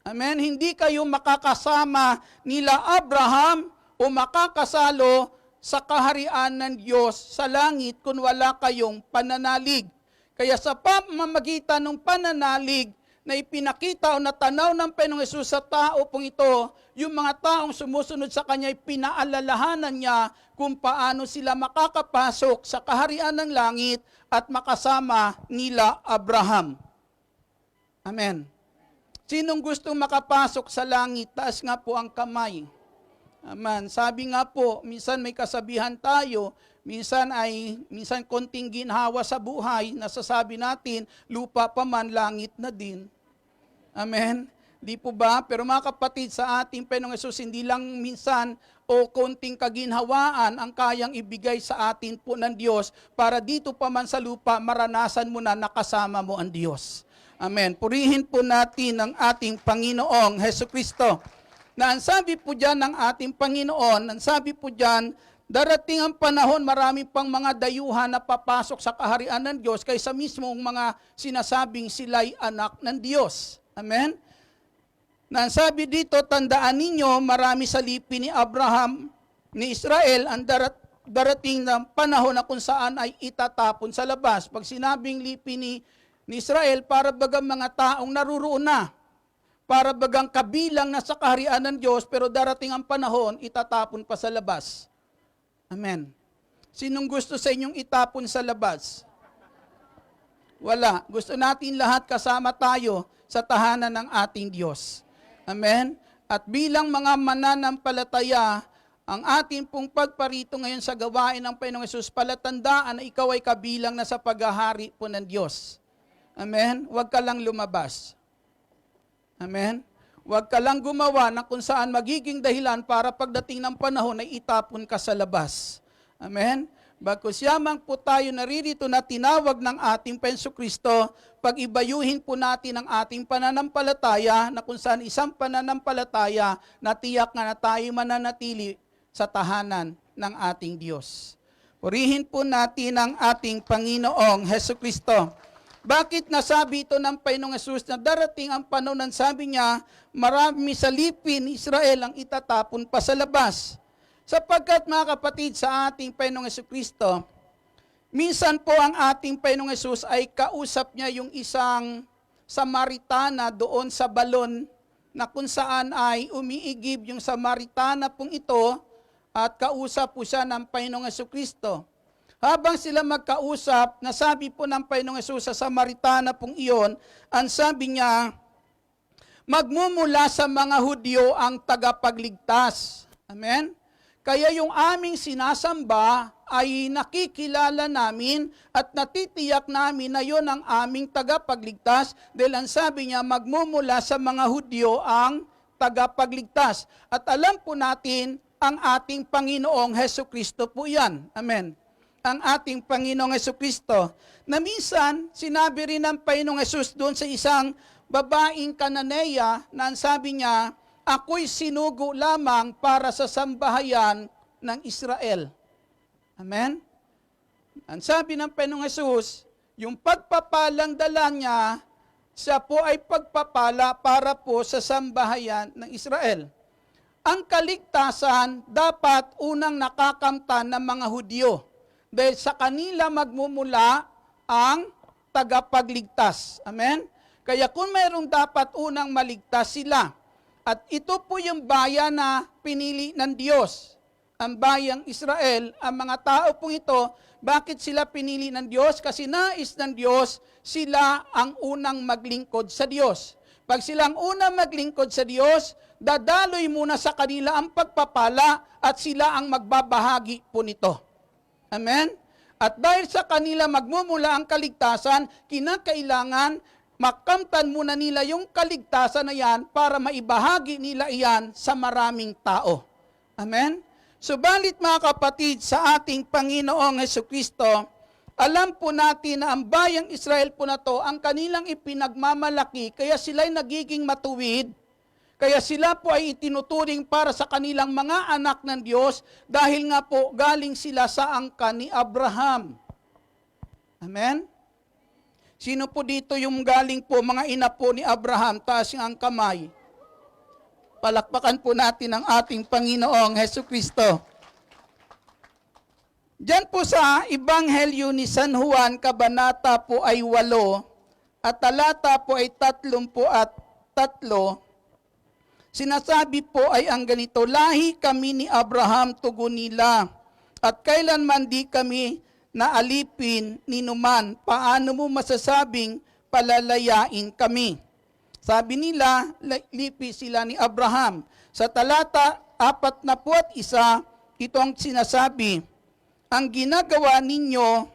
Amen? Hindi kayo makakasama nila Abraham o makakasalo sa kaharian ng Diyos sa langit kung wala kayong pananalig. Kaya sa pamamagitan ng pananalig na ipinakita o natanaw ng Panginoong Hesus sa tao pong ito, yung mga taong sumusunod sa Kanya, pinaalalahanan niya kung paano sila makakapasok sa kaharian ng langit at makasama nila Abraham. Amen. Sinong gustong makapasok sa langit? Taas nga po ang kamay. Amen. Sabi nga po, minsan may kasabihan tayo, minsan konting ginhawa sa buhay, nasasabi natin, lupa pa man, langit na din. Amen. Di po ba? Pero mga kapatid, sa ating Panginoong Hesus, hindi lang minsan o konting kaginhawaan ang kayang ibigay sa atin po ng Diyos para dito pa man sa lupa, maranasan mo na nakasama mo ang Diyos. Amen. Purihin po natin ang ating Panginoong Hesukristo. Na ang sabi po dyan ng ating Panginoon, ang sabi po dyan, darating ang panahon, marami pang mga dayuhan na papasok sa kaharian ng Diyos kaysa mismong mga sinasabing sila'y anak ng Diyos. Amen? Na ang sabi dito, tandaan ninyo, marami sa lipi ni Abraham, ni Israel, ang darating na panahon na kung saan ay itatapon sa labas. Pag sinabing lipi ni Israel, para bagang mga taong naruroon na, para bagang kabilang na sa kaharian ng Diyos, pero darating ang panahon, itatapon pa sa labas. Amen. Sinong gusto sa inyong itapon sa labas? Wala. Gusto natin lahat kasama tayo sa tahanan ng ating Diyos. Amen? At bilang mga mananampalataya, ang ating pong pagparito ngayon sa gawain ng Panginoong Hesus, palatandaan na ikaw ay kabilang na sa paghahari po ng Diyos. Amen? Huwag ka lang lumabas. Amen? Huwag ka lang gumawa na kung saan magiging dahilan para pagdating ng panahon ay itapon ka sa labas. Amen? Bagkus yamang po tayo naririto na tinawag ng ating Panginoong Kristo, pag-ibayuhin po natin ang ating pananampalataya na kung saan isang pananampalataya na tiyak na tayo mananatili sa tahanan ng ating Diyos. Purihin po natin ang ating Panginoong Hesukristo. Bakit nasabi ito ng Panginoong Hesus na darating ang panahon ng sabi niya, marami sa lipi ni Israel ang itatapon pa sa labas? Sapagkat mga kapatid, sa ating Panginoong Jesucristo, minsan po ang ating Panginoong Hesus ay kausap niya yung isang Samaritana doon sa balon na kung saan ay umiigib yung Samaritana pong ito at kausap po siya ng Panginoong Jesucristo. Habang sila magkausap, nasabi po ng Panginoong Hesus sa Samaritana pong iyon, ang sabi niya, magmumula sa mga Hudyo ang tagapagligtas. Amen? Kaya yung aming sinasamba ay nakikilala namin at natitiyak namin na yon ang aming tagapagligtas dahil ang sabi niya, magmumula sa mga Hudyo ang tagapagligtas. At alam po natin, ang ating Panginoong Hesukristo po yan. Amen. Ang ating Panginoong Hesukristo, na minsan sinabi rin ng Panginoong Hesus doon sa isang babaeng Kananeya na sabi niya, ako'y sinugo lamang para sa sambahayan ng Israel. Amen? Ang sabi ng Panginoong Hesus, yung pagpapalang dala niya, siya po ay pagpapala para po sa sambahayan ng Israel. Ang kaligtasan dapat unang nakakamtan ng mga Hudyo. Dahil sa kanila magmumula ang tagapagligtas. Amen? Kaya kung mayroong dapat unang maligtas sila, at ito po yung bayan na pinili ng Diyos, ang bayang Israel, ang mga tao pong ito, bakit sila pinili ng Diyos? Kasi nais ng Diyos, sila ang unang maglingkod sa Diyos. Pag silang unang maglingkod sa Diyos, dadaloy muna sa kanila ang pagpapala at sila ang magbabahagi po nito. Amen? At dahil sa kanila magmumula ang kaligtasan, kinakailangan makamtan muna nila yung kaligtasan na yan para maibahagi nila iyan sa maraming tao. Amen? Subalit mga kapatid, sa ating Panginoong Hesukristo, alam po natin na ang bayang Israel po na to, ang kanilang ipinagmamalaki, kaya sila'y nagiging matuwid, kaya sila po ay itinuturing para sa kanilang mga anak ng Diyos, dahil nga po galing sila sa angkan ni Abraham. Amen? Sino po dito yung galing po, mga ina po ni Abraham, taas ang kamay. Palakpakan po natin ang ating Panginoong Hesukristo. Diyan po sa Ebanghelyo ni San Juan, kabanata po ay 8, at talata po ay 33, sinasabi po ay ang ganito, lahi kami ni Abraham tugon nila, at kailanman di kami na alipin ni numan, paano mo masasabing palalayain kami? Sabi nila, lipi sila ni Abraham. Sa talata 41, ito ang sinasabi, ang ginagawa ninyo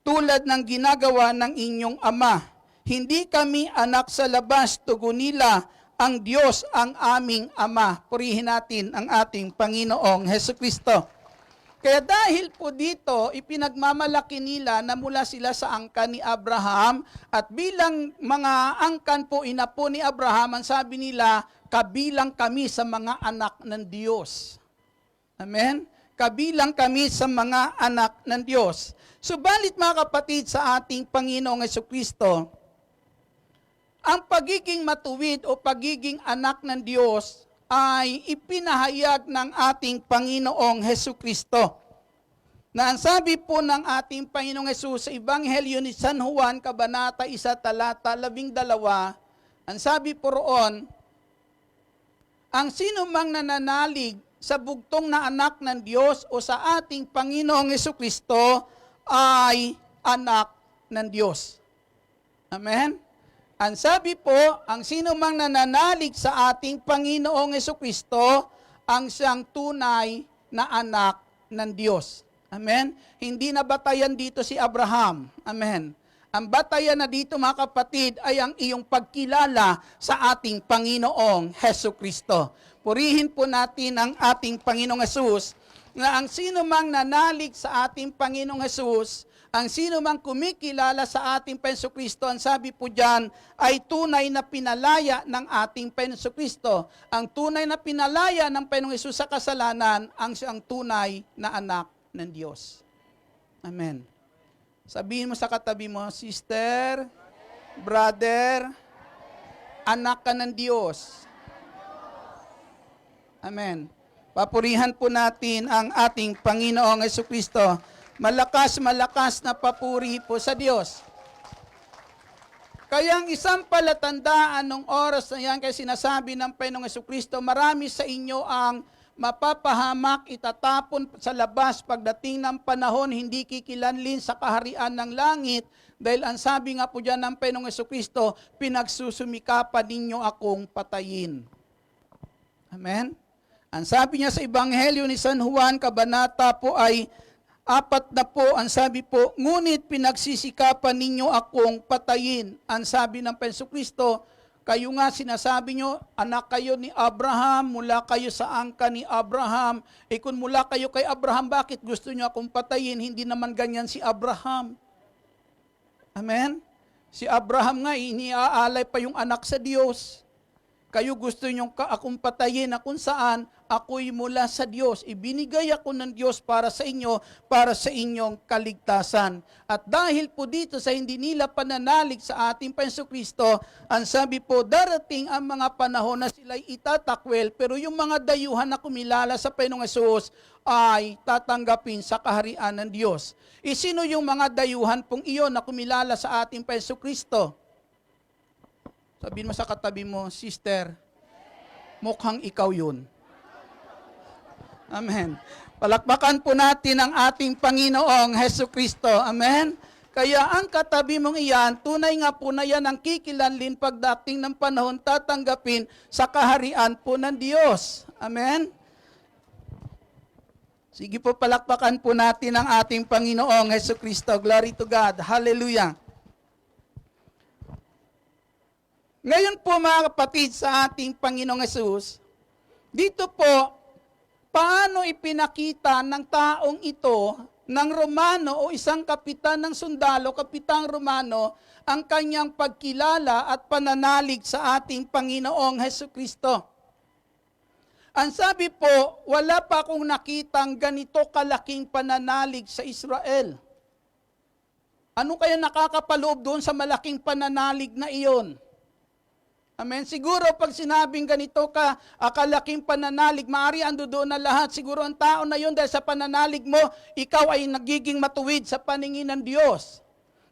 tulad ng ginagawa ng inyong ama. Hindi kami anak sa labas, tugon nila, ang Diyos ang aming ama. Purihin natin ang ating Panginoong Hesukristo. Kaya dahil po dito, ipinagmamalaki nila na mula sila sa angkan ni Abraham, at bilang mga angkan po, ina po ni Abraham, ang sabi nila, kabilang kami sa mga anak ng Diyos. Amen? Kabilang kami sa mga anak ng Diyos. Subalit mga kapatid, sa ating Panginoong Hesukristo, ang pagiging matuwid o pagiging anak ng Diyos ay ipinahayag ng ating Panginoong Hesukristo. Na ang sabi po ng ating Panginoong Hesus sa Ebanghelyo ni San Juan, kabanata 1, talata 12, ang sabi po roon, ang sino mang nananalig sa bugtong na anak ng Diyos o sa ating Panginoong Hesukristo ay anak ng Diyos. Amen? Ang sabi po, ang sino mang nananalig sa ating Panginoong Hesukristo, ang siyang tunay na anak ng Diyos. Amen? Hindi na batayan dito si Abraham. Amen? Ang batayan na dito mga kapatid ay ang iyong pagkilala sa ating Panginoong Hesukristo. Purihin po natin ang ating Panginoong Hesus, na ang sino mang nanalig sa ating Panginoong Hesus, ang sino mang kumikilala sa ating Panginoong, ang sabi po dyan, ay tunay na pinalaya ng ating Panginoong. Ang tunay na pinalaya ng Panginoong Hesus sa kasalanan, ang siyang tunay na anak ng Diyos. Amen. Sabihin mo sa katabi mo, sister, brother, anak ka ng Diyos. Amen. Papurihan po natin ang ating Panginoong Hesukristo. Malakas na papuri po sa Diyos. Kaya ang isang palatandaan ng oras na yan, kaya sinasabi ng Panginoong Hesukristo, marami sa inyo ang mapapahamak, itatapon sa labas pagdating ng panahon, hindi kikilanlin sa kaharian ng langit, dahil ang sabi nga po dyan ng Panginoong Hesukristo, pinagsusumikapan ninyo akong patayin. Amen? Ang sabi niya sa Ebanghelyo ni San Juan, kabanata po ay 4 na po, ang sabi po, ngunit pinagsisikapan ninyo akong patayin. Ang sabi ng Jesucristo, kayo nga sinasabi nyo, anak kayo ni Abraham, mula kayo sa angka ni Abraham. Kung mula kayo kay Abraham, bakit gusto nyo akong patayin? Hindi naman ganyan si Abraham. Amen? Si Abraham nga, iniaalay pa yung anak sa Diyos. Kayo gusto nyo akong patayin na kung saan ako'y mula sa Diyos. Ibinigay ako ng Diyos para sa inyo, para sa inyong kaligtasan. At dahil po dito sa hindi nila pananalig sa ating Panginoon, ang sabi po, darating ang mga panahon na sila'y itatakwil, pero yung mga dayuhan na kumilala sa Panginoong Hesus ay tatanggapin sa kaharian ng Diyos. Sino yung mga dayuhan pong iyon na kumilala sa ating Panginoon? Sabihin mo sa katabi mo, sister, mukhang ikaw yun. Amen. Palakpakan po natin ang ating Panginoong Hesus Kristo. Amen. Kaya ang katabi mong iyan, tunay nga po na yan ang kikilanlin pagdating ng panahon tatanggapin sa kaharian po ng Diyos. Amen. Sige po, palakpakan po natin ang ating Panginoong Hesus Kristo. Glory to God. Hallelujah. Ngayon po mga kapatid sa ating Panginoong Hesus, dito po, paano ipinakita ng taong ito, ng Romano o isang kapitan ng sundalo, kapitang Romano, ang kanyang pagkilala at pananalig sa ating Panginoong Hesukristo. Ang sabi po, wala pa akong nakitang ganito kalaking pananalig sa Israel. Ano kaya nakakapaloob doon sa malaking pananalig na iyon? Amen. Siguro pag sinabing ganito ka, kalaking pananalig, maaari ando doon na lahat. Siguro ang tao na yun, dahil sa pananalig mo, ikaw ay nagiging matuwid sa paningin ng Diyos.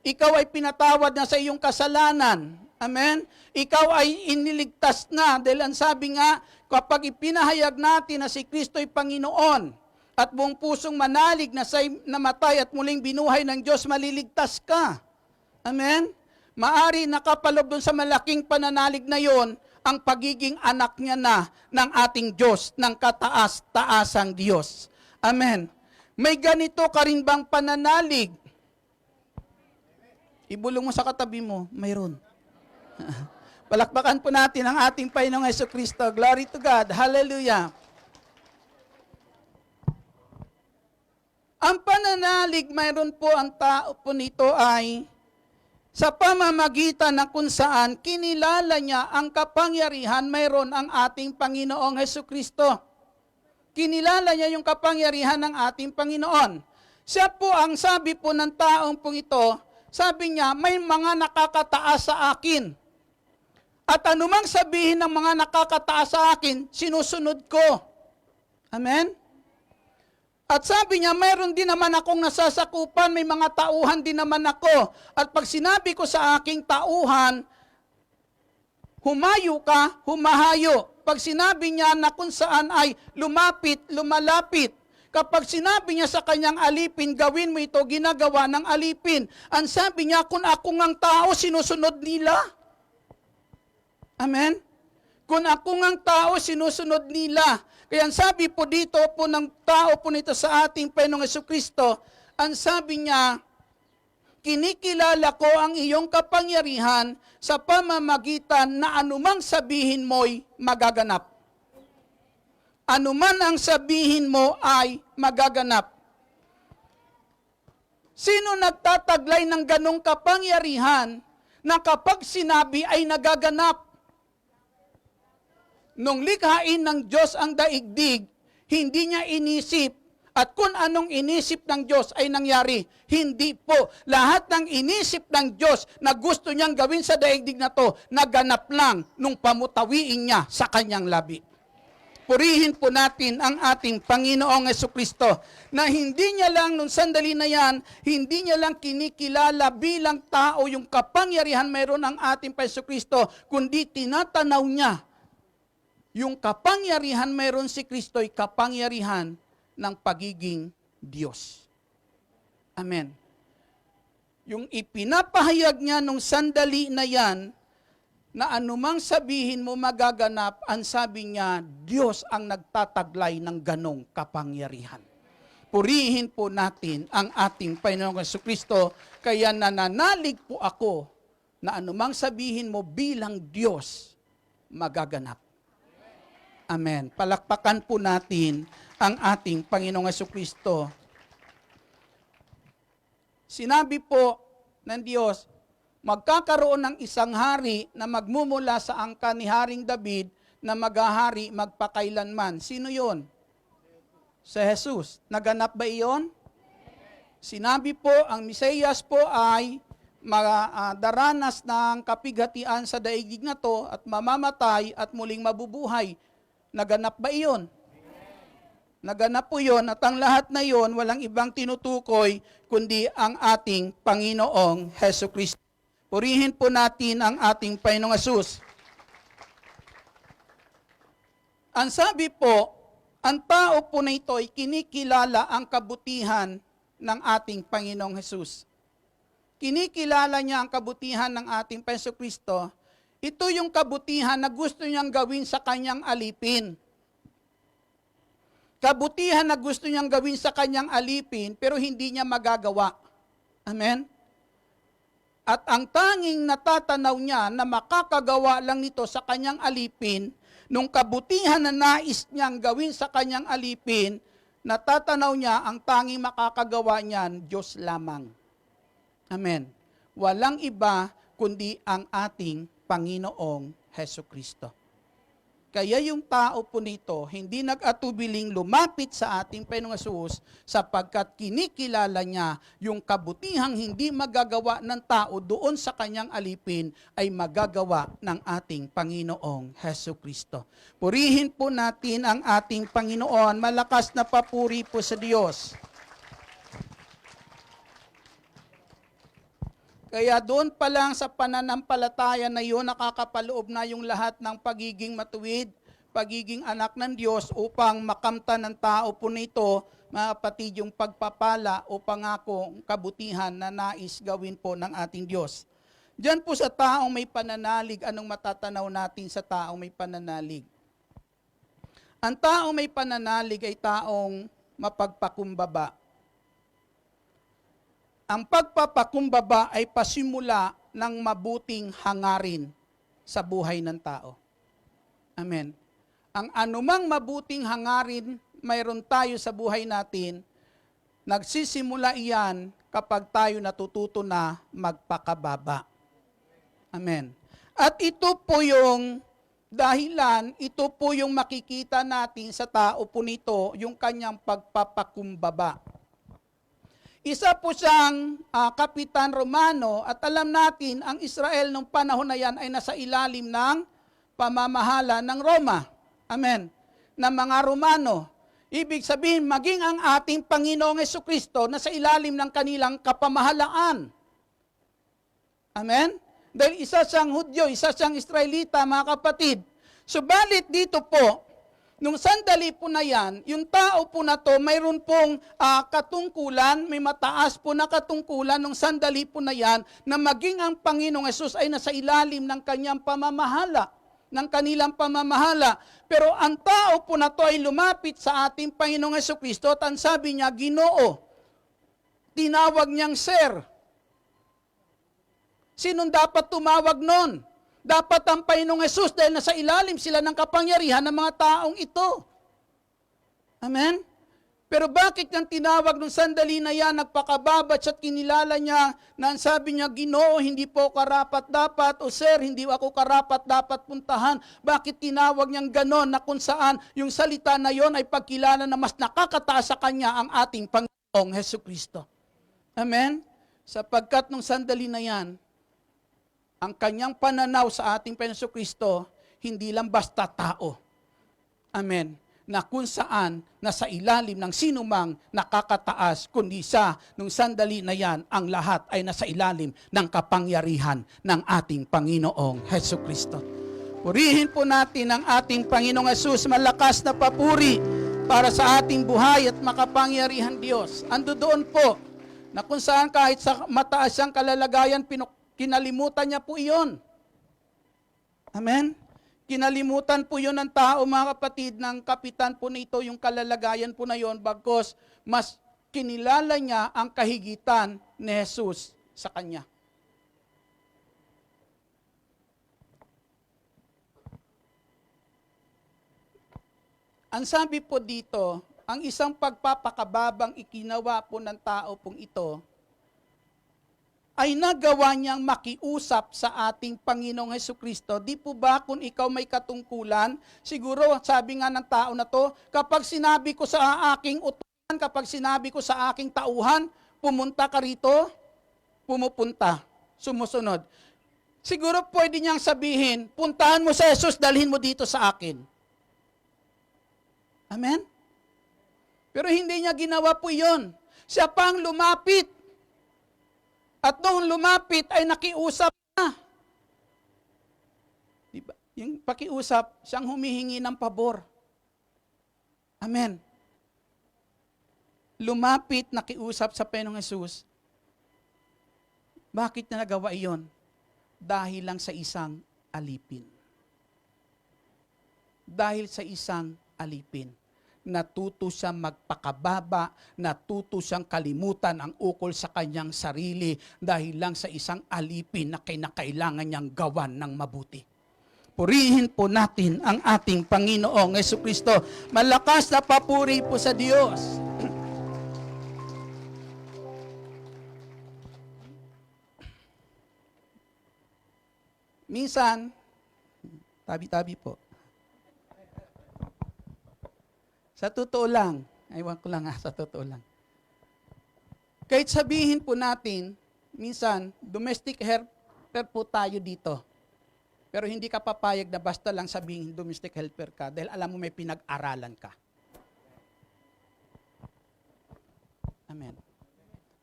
Ikaw ay pinatawad na sa iyong kasalanan. Amen. Ikaw ay iniligtas na, dahil ang sabi nga, kapag ipinahayag natin na si Kristo ay Panginoon, at buong pusong manalig na siya'y namatay at muling binuhay ng Diyos, maliligtas ka. Amen. Maari nakapalob doon sa malaking pananalig na yon ang pagiging anak niya na ng ating Diyos, ng kataas-taasang Diyos. Amen. May ganito ka rin bang pananalig? Ibulong mo sa katabi mo, mayroon. Palakpakan po natin ang ating Panginoong Hesukristo. Glory to God. Hallelujah. Ang pananalig, mayroon po ang tao po nito ay sa pamamagitan ng kung saan kinilala niya ang kapangyarihan mayroon ang ating Panginoong Hesukristo. Kinilala niya yung kapangyarihan ng ating Panginoon. Siya po ang sabi po ng taong pong ito, sabi niya, may mga nakakataas sa akin. At anumang sabihin ng mga nakakataas sa akin, sinusunod ko. Amen? At sabi niya, mayroon din naman akong nasasakupan, may mga tauhan din naman ako. At pag sinabi ko sa aking tauhan, humayo ka, humahayo. Pag sinabi niya na kung saan ay lumapit, lumalapit. Kapag sinabi niya sa kanyang alipin, gawin mo ito, ginagawa ng alipin. Ang sabi niya, kung ako ngang tao, sinusunod nila. Amen? Kung ako ngang tao, sinusunod nila. Kaya ang sabi po dito po ng tao po nito sa ating Panginoong Hesukristo, ang sabi niya, kinikilala ko ang iyong kapangyarihan sa pamamagitan na anumang sabihin mo'y magaganap. Anuman ang sabihin mo ay magaganap. Sino nagtataglay ng ganong kapangyarihan na kapag sinabi ay nagaganap? Nung likhain ng Diyos ang daigdig, hindi niya inisip at kung anong inisip ng Diyos ay nangyari. Hindi po. Lahat ng inisip ng Diyos na gusto niyang gawin sa daigdig na to, naganap lang nung pamutawiin niya sa kanyang labi. Purihin po natin ang ating Panginoong Hesukristo na hindi niya lang nung sandali na yan, hindi niya lang kinikilala bilang tao yung kapangyarihan mayroon ang ating Hesukristo, kundi tinatanaw niya yung kapangyarihan mayroon si Kristo ay kapangyarihan ng pagiging Diyos. Amen. Yung ipinapahayag niya nung sandali na yan, na anumang sabihin mo magaganap, ang sabi niya, Diyos ang nagtataglay ng ganong kapangyarihan. Purihin po natin ang ating Panginoong Hesukristo, kaya nananalig po ako na anumang sabihin mo bilang Diyos, magaganap. Amen. Palakpakan po natin ang ating Panginoong Hesukristo. Sinabi po ng Diyos, magkakaroon ng isang hari na magmumula sa angkan ni Haring David na maghahari magpakailanman. Sino yon? Si Jesus. Naganap ba iyon? Sinabi po, ang Mesiyas po ay daranas ng kapighatian sa daigdig na to at mamamatay at muling mabubuhay. Naganap ba iyon? Naganap po yun at ang lahat na yon walang ibang tinutukoy kundi ang ating Panginoong Hesus Kristo. Purihin po natin ang ating Panginoong Hesus. Ang sabi po, ang tao po na ito ay kinikilala ang kabutihan ng ating Panginoong Hesus. Kinikilala niya ang kabutihan ng ating Panginoong Kristo. Ito yung kabutihan na gusto niyang gawin sa kanyang alipin. Kabutihan na gusto niyang gawin sa kanyang alipin, pero hindi niya magagawa. Amen? At ang tanging natatanaw niya na makakagawa lang nito sa kanyang alipin, nung kabutihan na nais niyang gawin sa kanyang alipin, natatanaw niya ang tanging makakagawa niyan, Diyos lamang. Amen. Walang iba kundi ang ating Panginoong Hesus Kristo. Kaya yung tao po nito, hindi nag-atubiling lumapit sa ating Panginoong Hesus sapagkat kinikilala niya yung kabutihang hindi magagawa ng tao doon sa kanyang alipin ay magagawa ng ating Panginoong Hesus Kristo. Purihin po natin ang ating Panginoon. Malakas na papuri po sa Diyos. Kaya doon pa lang sa pananampalataya na yun, nakakapaloob na yung lahat ng pagiging matuwid, pagiging anak ng Diyos upang makamtan ng tao po nito, mga kapatid, yung pagpapala o pangakong kabutihan na nais gawin po ng ating Diyos. Diyan po sa taong may pananalig, anong matatanaw natin sa taong may pananalig? Ang taong may pananalig ay taong mapagpakumbaba. Ang pagpapakumbaba ay pasimula ng mabuting hangarin sa buhay ng tao. Amen. Ang anumang mabuting hangarin mayroon tayo sa buhay natin, nagsisimula iyan kapag tayo natututo na magpakababa. Amen. At ito po yung dahilan, ito po yung makikita natin sa tao po nito, yung kanyang pagpapakumbaba. Isa po siyang kapitan Romano at alam natin ang Israel nung panahon na yan ay nasa ilalim ng pamamahala ng Roma. Amen. Ng mga Romano. Ibig sabihin, maging ang ating Panginoong Jesucristo nasa ilalim ng kanilang kapamahalaan. Amen. Dahil isa siyang Hudyo, isa siyang Israelita, mga kapatid. Subalit dito po, nung sandali po na yan, yung tao po na to, mayroon pong katungkulan, may mataas po na katungkulan nung sandali po na yan, na maging ang Panginoong Hesus ay nasa ilalim ng kanyang pamamahala, ng kanilang pamamahala. Pero ang tao po na to ay lumapit sa ating Panginoong Jesucristo at ang sabi niya, Ginoo. Tinawag niyang Sir. Sinong dapat tumawag nun? Dapat ang Panginoong Hesus dahil nasa ilalim sila ng kapangyarihan ng mga taong ito. Amen? Pero bakit niyang tinawag nung sandali na yan, nagpakababat at kinilala niya na sabi niya, Ginoo, hindi po karapat dapat, o Sir, hindi ako karapat dapat puntahan. Bakit tinawag niyang ganon na kung saan yung salita na yon ay pagkilala na mas nakakataas sa kanya ang ating Panginoong Hesukristo. Amen? Sapagkat nung sandali na yan, ang kanyang pananaw sa ating Panginoong Kristo, hindi lang basta tao. Amen. Na kung saan nasa ilalim ng sinumang nakakataas, kundi sa nung sandali na yan, ang lahat ay nasa ilalim ng kapangyarihan ng ating Panginoong Hesus Kristo. Purihin po natin ang ating Panginoong Hesus, malakas na papuri para sa ating buhay at makapangyarihan Diyos. Ando doon po, na kung saan kahit sa mataas siyang kalalagayan, kinalimutan niya po iyon. Amen? Kinalimutan po yun ng tao, mga kapatid, ng kapitan po nito, yung kalalagayan po na yun, bagkos mas kinilala niya ang kahigitan ni Jesus sa kanya. Ang sabi po dito, ang isang pagpapakababang ikinawa po ng tao pong ito, ay nagawa niyang makiusap sa ating Panginoong Hesukristo. Di po ba kung ikaw may katungkulan, siguro sabi nga ng tao na to, kapag sinabi ko sa aking utusan, kapag sinabi ko sa aking tauhan, pumunta ka rito, pumupunta, sumusunod. Siguro pwede niyang sabihin, puntahan mo sa Jesus, dalhin mo dito sa akin. Amen? Pero hindi niya ginawa po yun. Siya pang lumapit. At noong lumapit ay nakiusap na. Diba? Yung pakiusap, siyang humihingi ng pabor. Amen. Lumapit, nakiusap sa Panginoong Hesus. Bakit na nagawa iyon? Dahil lang sa isang alipin. Dahil sa isang alipin. Natuto siyang magpakababa, natuto siyang kalimutan ang ukol sa kanyang sarili dahil lang sa isang alipin na kinakailangan niyang gawan ng mabuti. Purihin po natin ang ating Panginoong Hesukristo. Malakas na papuri po sa Diyos. Minsan, tabi-tabi po. Sa totoo lang, aywan ko lang sa totoo lang. Kahit sabihin po natin, minsan, domestic helper po tayo dito. Pero hindi ka papayag na basta lang sabihin domestic helper ka dahil alam mo may pinag-aralan ka. Amen.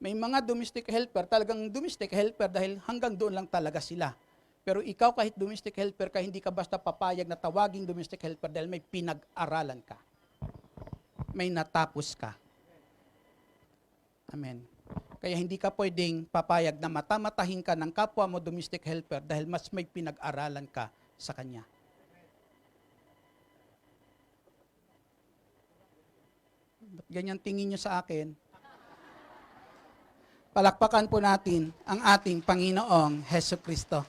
May mga domestic helper, talagang domestic helper dahil hanggang doon lang talaga sila. Pero ikaw kahit domestic helper ka, hindi ka basta papayag na tawaging domestic helper dahil may pinag-aralan ka. May natapos ka. Amen. Kaya hindi ka pwedeng papayag na matamatahin ka ng kapwa mo domestic helper dahil mas may pinag-aralan ka sa kanya. Ba't ganyan tingin nyo sa akin? Palakpakan po natin ang ating Panginoong Hesukristo.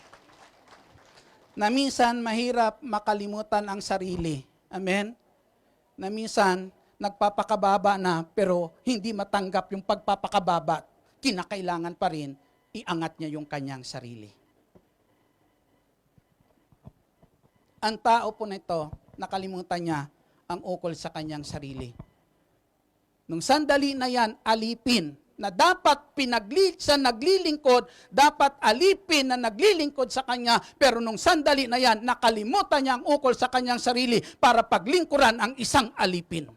Na minsan mahirap makalimutan ang sarili. Amen? Na minsan nagpapakababa na pero hindi matanggap yung pagpapakababa, kinakailangan pa rin iangat niya yung kanyang sarili. Ang tao po nito, nakalimutan niya ang ukol sa kanyang sarili. Nung sandali na yan, alipin, na dapat sa naglilingkod, dapat alipin na naglilingkod sa kanya, pero nung sandali na yan, nakalimutan niya ang ukol sa kanyang sarili para paglingkuran ang isang alipin.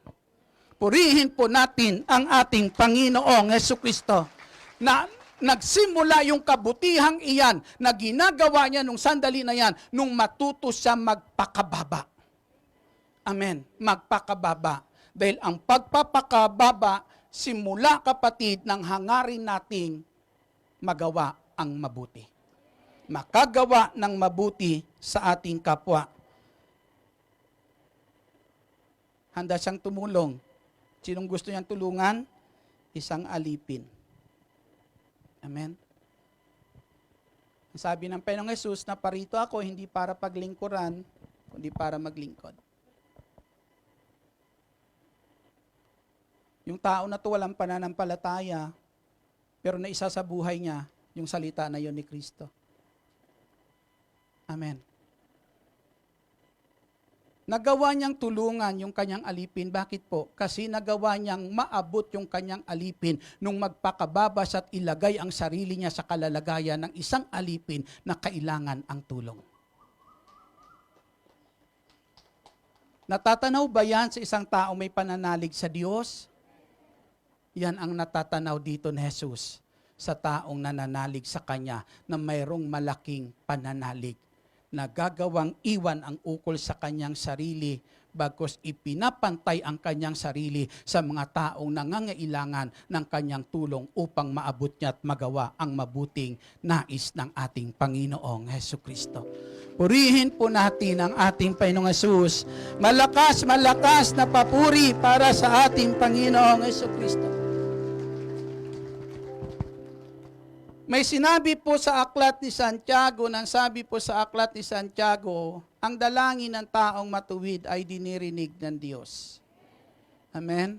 Purihin po natin ang ating Panginoong Hesukristo na nagsimula yung kabutihang iyan na ginagawa niya nung sandali na yan nung matuto siya magpakababa. Amen. Magpakababa. Dahil ang pagpapakababa, simula kapatid ng hangarin nating magawa ang mabuti. Makagawa ng mabuti sa ating kapwa. Handa siyang tumulong. Sinong gusto niyang tulungan? Isang alipin. Amen. Sabi ng Panginoong Hesus, na parito ako hindi para paglingkuran, kundi para maglingkod. Yung tao na to walang pananampalataya, pero naisa sa buhay niya yung salita na yon ni Kristo. Amen. Nagawa niyang tulungan yung kanyang alipin. Bakit po? Kasi nagawa niyang maabot yung kanyang alipin nung magpakababa siya at ilagay ang sarili niya sa kalalagayan ng isang alipin na kailangan ang tulong. Natatanaw ba yan sa isang tao may pananalig sa Diyos? Yan ang natatanaw dito ni Jesus sa taong nananalig sa Kanya na mayroong malaking pananalig na gagawang iwan ang ukol sa kanyang sarili bagkus ipinapantay ang kanyang sarili sa mga taong nangangailangan ng kanyang tulong upang maabot niya at magawa ang mabuting nais ng ating Panginoong Hesukristo. Purihin po natin ang ating Panginoong Hesus. Malakas na papuri para sa ating Panginoong Hesukristo. May sinabi po sa aklat ni Santiago, nang sabi po sa aklat ni Santiago, ang dalangin ng taong matuwid ay dinirinig ng Diyos. Amen?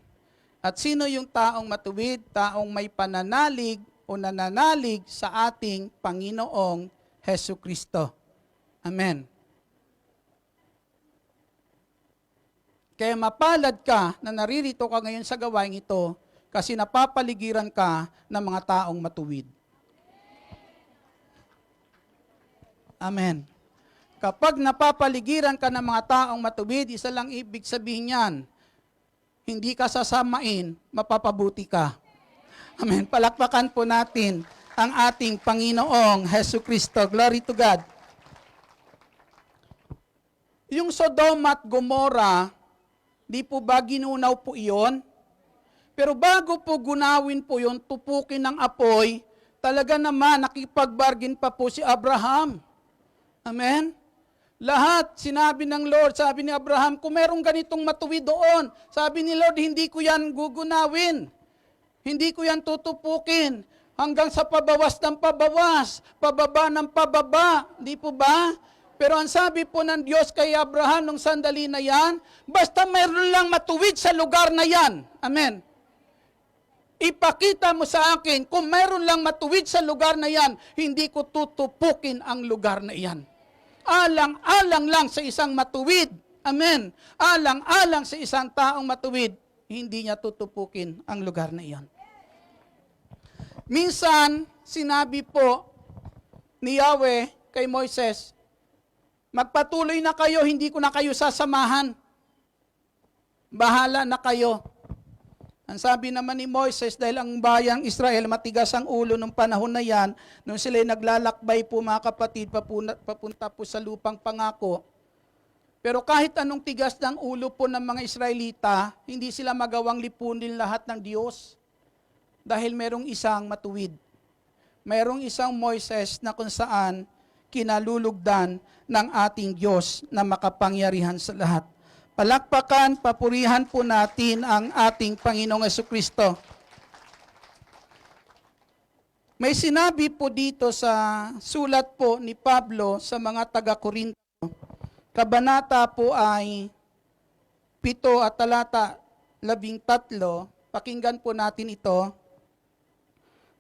At sino yung taong matuwid? Taong may pananalig o nananalig sa ating Panginoong Hesu Kristo. Amen. Kaya mapalad ka na naririto ka ngayon sa gawain ito kasi napapaligiran ka ng mga taong matuwid. Amen. Kapag napapaligiran ka ng mga taong matuwid, isa lang ibig sabihin yan, hindi ka sasamain, mapapabuti ka. Amen. Palakpakan po natin ang ating Panginoong Hesu Kristo. Glory to God. Yung Sodoma at Gomorrah, di po ba ginunaw po iyon? Pero bago po gunawin po yun, tupukin ng apoy, talaga naman nakipag-bargain pa po si Abraham. Amen? Lahat, sinabi ng Lord, sabi ni Abraham, kung merong ganitong matuwid doon, sabi ni Lord, hindi ko yan gugunawin. Hindi ko yan tutupukin hanggang sa pabawas ng pabawas, pababa ng pababa. Di po ba? Pero ang sabi po ng Diyos kay Abraham nung sandali na yan, basta meron lang matuwid sa lugar na yan. Amen. Ipakita mo sa akin, kung meron lang matuwid sa lugar na yan, hindi ko tutupukin ang lugar na yan. Alang-alang lang sa isang matuwid. Amen. Alang-alang sa isang taong matuwid, hindi niya tutupukin ang lugar na iyan. Minsan, sinabi po ni Yahweh kay Moises, magpatuloy na kayo, hindi ko na kayo sasamahan. Bahala na kayo. Ang sabi naman ni Moises, dahil ang bayang Israel matigas ang ulo nung panahon na yan, nung sila naglalakbay po mga kapatid, papunta po sa lupang pangako. Pero kahit anong tigas ng ulo po ng mga Israelita, hindi sila magawang lipunin lahat ng Diyos. Dahil merong isang matuwid. Merong isang Moises na kung saan kinalulugdan ng ating Diyos na makapangyarihan sa lahat. Palakpakan, papurihan po natin ang ating Panginoong Jesucristo. May sinabi po dito sa sulat po ni Pablo sa mga taga-Korinto. Kabanata po ay 7 at talata 13. Pakinggan po natin ito.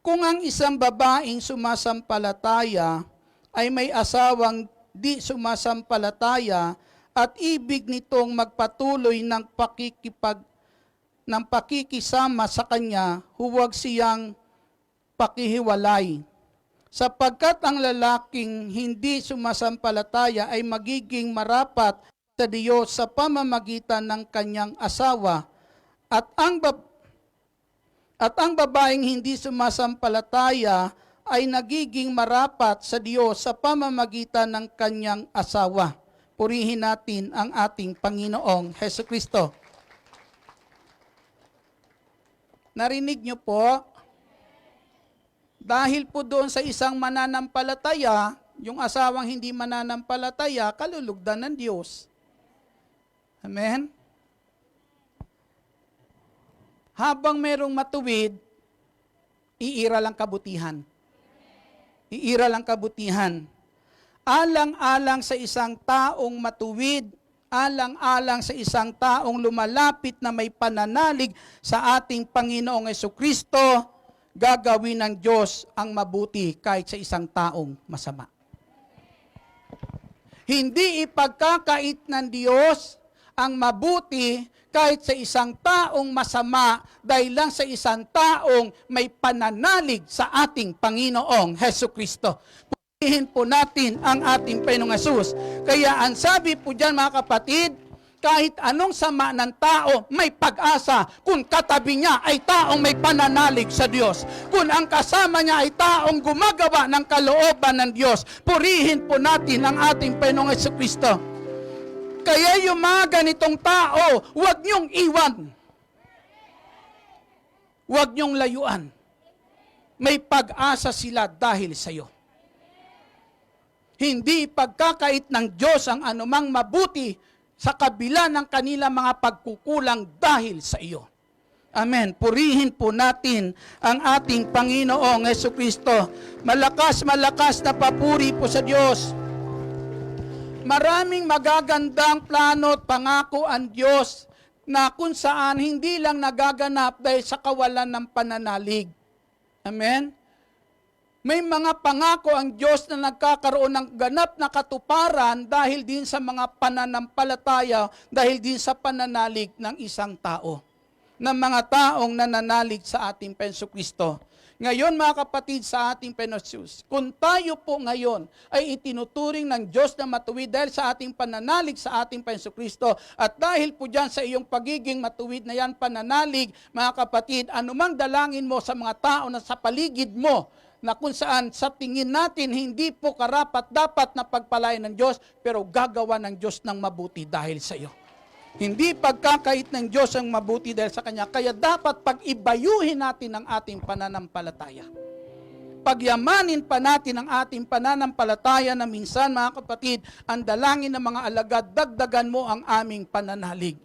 Kung ang isang babaeng sumasampalataya ay may asawang di sumasampalataya, at ibig nitong magpatuloy ng pakikisama sa kanya, huwag siyang pakihiwalay. Sapagkat ang lalaking hindi sumasampalataya ay magiging marapat sa Diyos sa pamamagitan ng kanyang asawa, at ang babaeng hindi sumasampalataya ay nagiging marapat sa Diyos sa pamamagitan ng kanyang asawa. Purihin natin ang ating Panginoong Jesucristo. Narinig niyo po? Dahil po doon sa isang mananampalataya, yung asawang hindi mananampalataya, kalulugdan ng Diyos. Amen? Habang merong matuwid, iiral ang kabutihan. Iiral ang kabutihan. Alang-alang sa isang taong matuwid, alang-alang sa isang taong lumalapit na may pananalig sa ating Panginoong Jesucristo, gagawin ng Diyos ang mabuti kahit sa isang taong masama. Hindi ipagkakait ng Diyos ang mabuti kahit sa isang taong masama dahil lang sa isang taong may pananalig sa ating Panginoong Jesucristo. Purihin po natin ang ating Panginoong Hesus. Kaya ang sabi po dyan mga kapatid, kahit anong sama ng tao, may pag-asa kung katabi niya ay taong may pananalig sa Diyos. Kung ang kasama niya ay taong gumagawa ng kalooban ng Diyos, purihin po natin ang ating Panginoong Jesucristo. Kaya yung mga ganitong tao, huwag niyong iwan. Huwag niyong layuan. May pag-asa sila dahil sa iyo. Hindi pagkakait ng Diyos ang anumang mabuti sa kabila ng kanila mga pagkukulang dahil sa iyo. Amen. Purihin po natin ang ating Panginoong Jesucristo. Malakas na papuri po sa Diyos. Maraming magagandang plano at pangako ang Diyos na kung saan hindi lang nagaganap dahil sa kawalan ng pananalig. Amen? May mga pangako ang Diyos na nagkakaroon ng ganap na katuparan dahil din sa mga pananampalataya, dahil din sa pananalig ng isang tao, ng mga taong nananalig sa ating Jesucristo. Ngayon mga kapatid sa ating Penosus, kung tayo po ngayon ay itinuturing ng Diyos na matuwid dahil sa ating pananalig sa ating Jesucristo, at dahil po dyan sa iyong pagiging matuwid na yan pananalig, mga kapatid, anumang dalangin mo sa mga tao na sa paligid mo, na kung saan sa tingin natin hindi po karapat-dapat na pagpalain ng Diyos, pero gagawa ng Diyos ng mabuti dahil sa iyo. Hindi pagkakait ng Diyos ang mabuti dahil sa Kanya. Kaya dapat pag-ibayuhin natin ang ating pananampalataya. Pagyamanin pa natin ang ating pananampalataya na minsan, mga kapatid, ang dalangin ng mga alagad, dagdagan mo ang aming pananalig.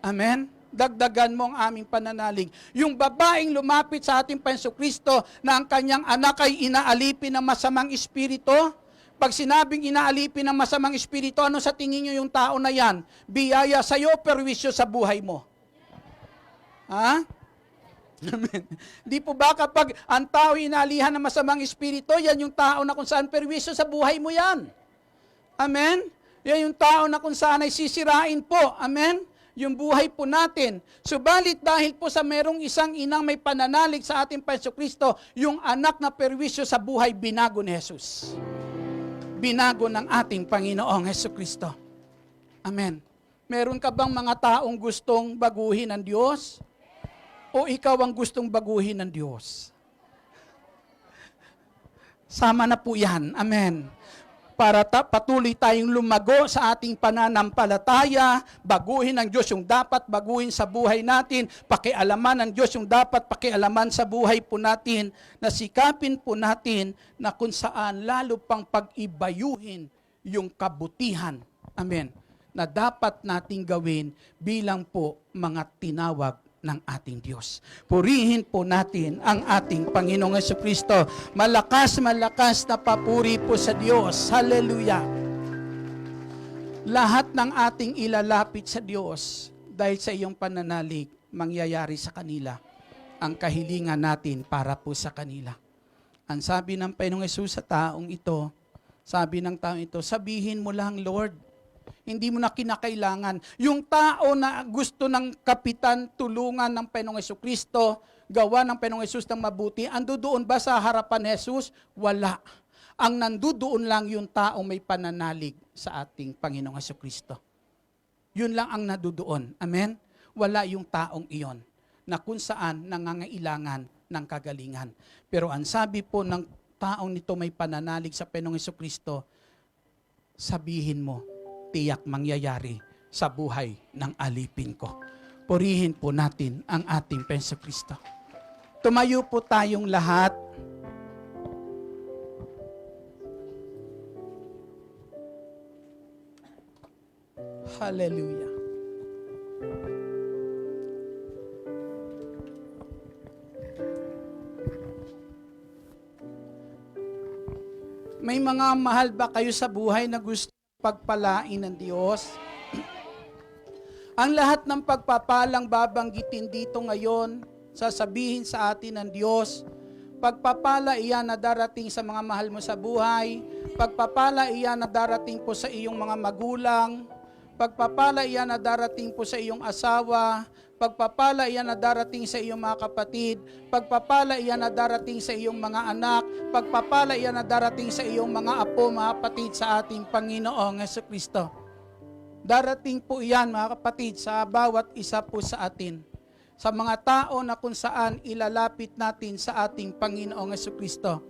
Amen? Dagdagan mo ang aming pananalig. Yung babaeng lumapit sa ating Jesucristo na ang kanyang anak ay inaalipin ng masamang espiritu, pag sinabing inaalipin ng masamang espiritu, ano sa tingin nyo yung tao na yan? Biyaya sa'yo, perwisyo sa buhay mo. Ha? Amen. Di po ba kapag ang tao inaalihan ng masamang espiritu, yan yung tao na kung saan perwisyo sa buhay mo yan. Amen? Yan yung tao na kung saan ay sisirain po. Amen? Yung buhay po natin. Subalit dahil po sa merong isang inang may pananalig sa ating Jesucristo, yung anak na perwisyo sa buhay, binago ni Jesus. Binago ng ating Panginoong Jesucristo. Amen. Meron ka bang mga taong gustong baguhin ng Diyos? O ikaw ang gustong baguhin ng Diyos? Sama na po yan. Amen. Para patuloy tayong lumago sa ating pananampalataya, baguhin ng Diyos yung dapat baguhin sa buhay natin, pakialaman ng Diyos yung dapat pakialaman sa buhay po natin, na sikapin po natin na kung saan lalo pang pag-ibayuhin yung kabutihan. Amen. Na dapat nating gawin bilang po mga tinawag ng ating Diyos. Purihin po natin ang ating Panginoong Jesucristo. Malakas na papuri po sa Diyos. Hallelujah. Lahat ng ating ilalapit sa Diyos dahil sa iyong pananalig, mangyayari sa kanila ang kahilingan natin para po sa kanila. Ang sabi ng Panginoong Hesus sa taong ito, sabi ng taong ito, sabihin mo lang, Lord. Hindi mo na kinakailangan. Yung tao na gusto ng kapitan tulungan ng Panginoong Jesucristo, gawa ng Panginoong Hesus ng mabuti, andoon ba sa harapan ni Jesus? Wala. Ang nandoon lang yung tao may pananalig sa ating Panginoong Jesucristo. Yun lang ang nandoon. Amen? Wala yung taong iyon na kung saan nangangailangan ng kagalingan. Pero ang sabi po ng taong nito may pananalig sa Panginoong Jesucristo, sabihin mo, tiyak mangyayari sa buhay ng alipin ko. Purihin po natin ang ating Jesucristo. Tumayo po tayong lahat. Hallelujah. May mga mahal ba kayo sa buhay na gusto pagpalain ng Diyos? Ang lahat ng pagpapalang babanggitin dito ngayon, sasabihin sa atin ng Diyos, pagpapala iyan na darating sa mga mahal mo sa buhay, pagpapala iyan na darating po sa iyong mga magulang, pagpapala iyan na darating po sa iyong asawa, pagpapala iyan na darating sa iyong mga kapatid, pagpapala iyan na darating sa iyong mga anak, pagpapala iyan na darating sa iyong mga apo, mga kapatid sa ating Panginoong Jesucristo. Darating po iyan, mga kapatid, sa bawat isa po sa atin. Sa mga tao na kung saan ilalapit natin sa ating Panginoong Jesucristo.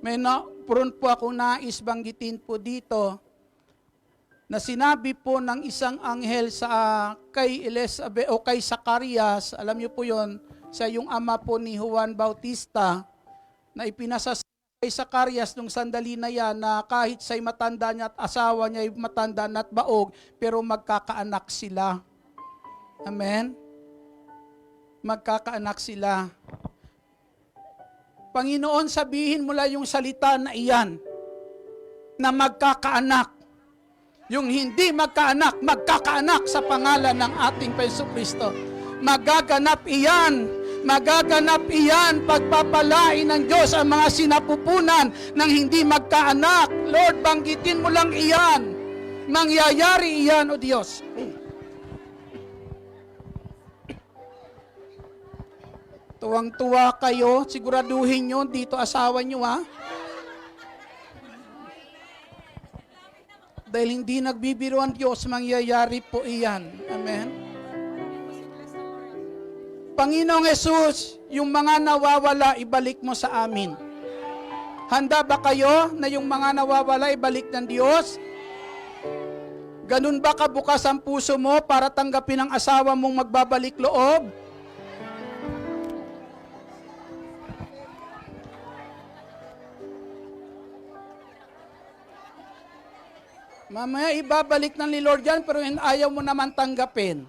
May puron po akong nais banggitin po dito, na sinabi po ng isang anghel sa kay Elizabeth o kay Zacarias, alam niyo po yon, sa yung ama po ni Juan Bautista, na ipinasa kay Zacarias nung sandali na yan na kahit sa'y matanda niya at asawa niya ay matanda na at baog, pero magkakaanak sila. Amen? Magkakaanak sila. Panginoon, sabihin mo lang yung salita na iyan, na magkakaanak. Yung hindi magkaanak, magkakaanak sa pangalan ng ating Jesucristo. Magaganap iyan, Magaganap iyan, pagpapalain ng Diyos ang mga sinapupunan ng hindi magkaanak. Lord, banggitin mo lang iyan. Mangyayari iyan, O Diyos. Tuwang-tuwa kayo, siguraduhin nyo, dito asawa nyo ha. Dahil hindi nagbibiro ang Diyos, mangyayari po iyan. Amen. Panginoong Jesus, yung mga nawawala, ibalik mo sa amin. Handa ba kayo na yung mga nawawala, ibalik ng Diyos? Ganun ba kabukas ang puso mo para tanggapin ang asawa mong magbabalik loob? Mamaya ibabalik ng ni Lord yan, pero ayaw mo naman tanggapin.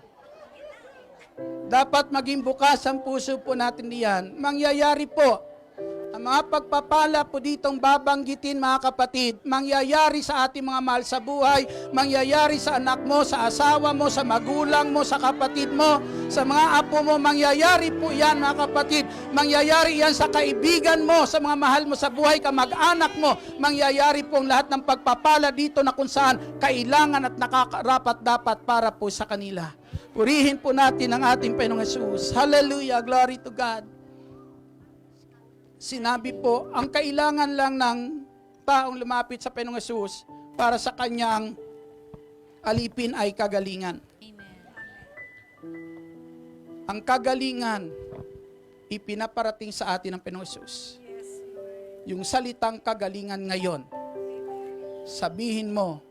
Dapat maging bukas ang puso po natin diyan. Mangyayari po. Ang mga pagpapala po ditong babanggitin, mga kapatid, mangyayari sa ating mga mahal sa buhay, mangyayari sa anak mo, sa asawa mo, sa magulang mo, sa kapatid mo, sa mga apo mo, mangyayari po yan, mga kapatid. Mangyayari yan sa kaibigan mo, sa mga mahal mo sa buhay, kamag-anak mo. Mangyayari po ang lahat ng pagpapala dito na kung saan kailangan at nakakarapat dapat para po sa kanila. Purihin po natin ang ating Panginoong Jesus. Hallelujah, glory to God. Sinabi po, ang kailangan lang ng taong lumapit sa Panginoong Jesus para sa kanyang alipin ay kagalingan. Amen. Ang kagalingan, ipinaparating sa atin ng Panginoong Jesus. Yung salitang kagalingan ngayon, sabihin mo,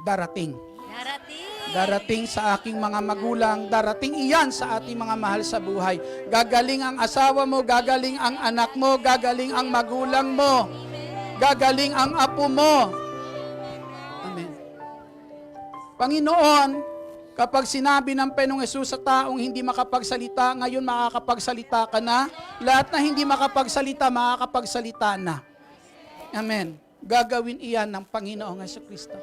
darating. Darating sa aking mga magulang, darating iyan sa ating mga mahal sa buhay. Gagaling ang asawa mo, gagaling ang anak mo, gagaling ang magulang mo, gagaling ang apo mo. Amen. Panginoon, kapag sinabi ng Panginoong Hesus sa taong hindi makapagsalita, ngayon makakapagsalita ka na. Lahat na hindi makapagsalita, makakapagsalita na. Amen. Gagawin iyan ng Panginoong Jesucristo.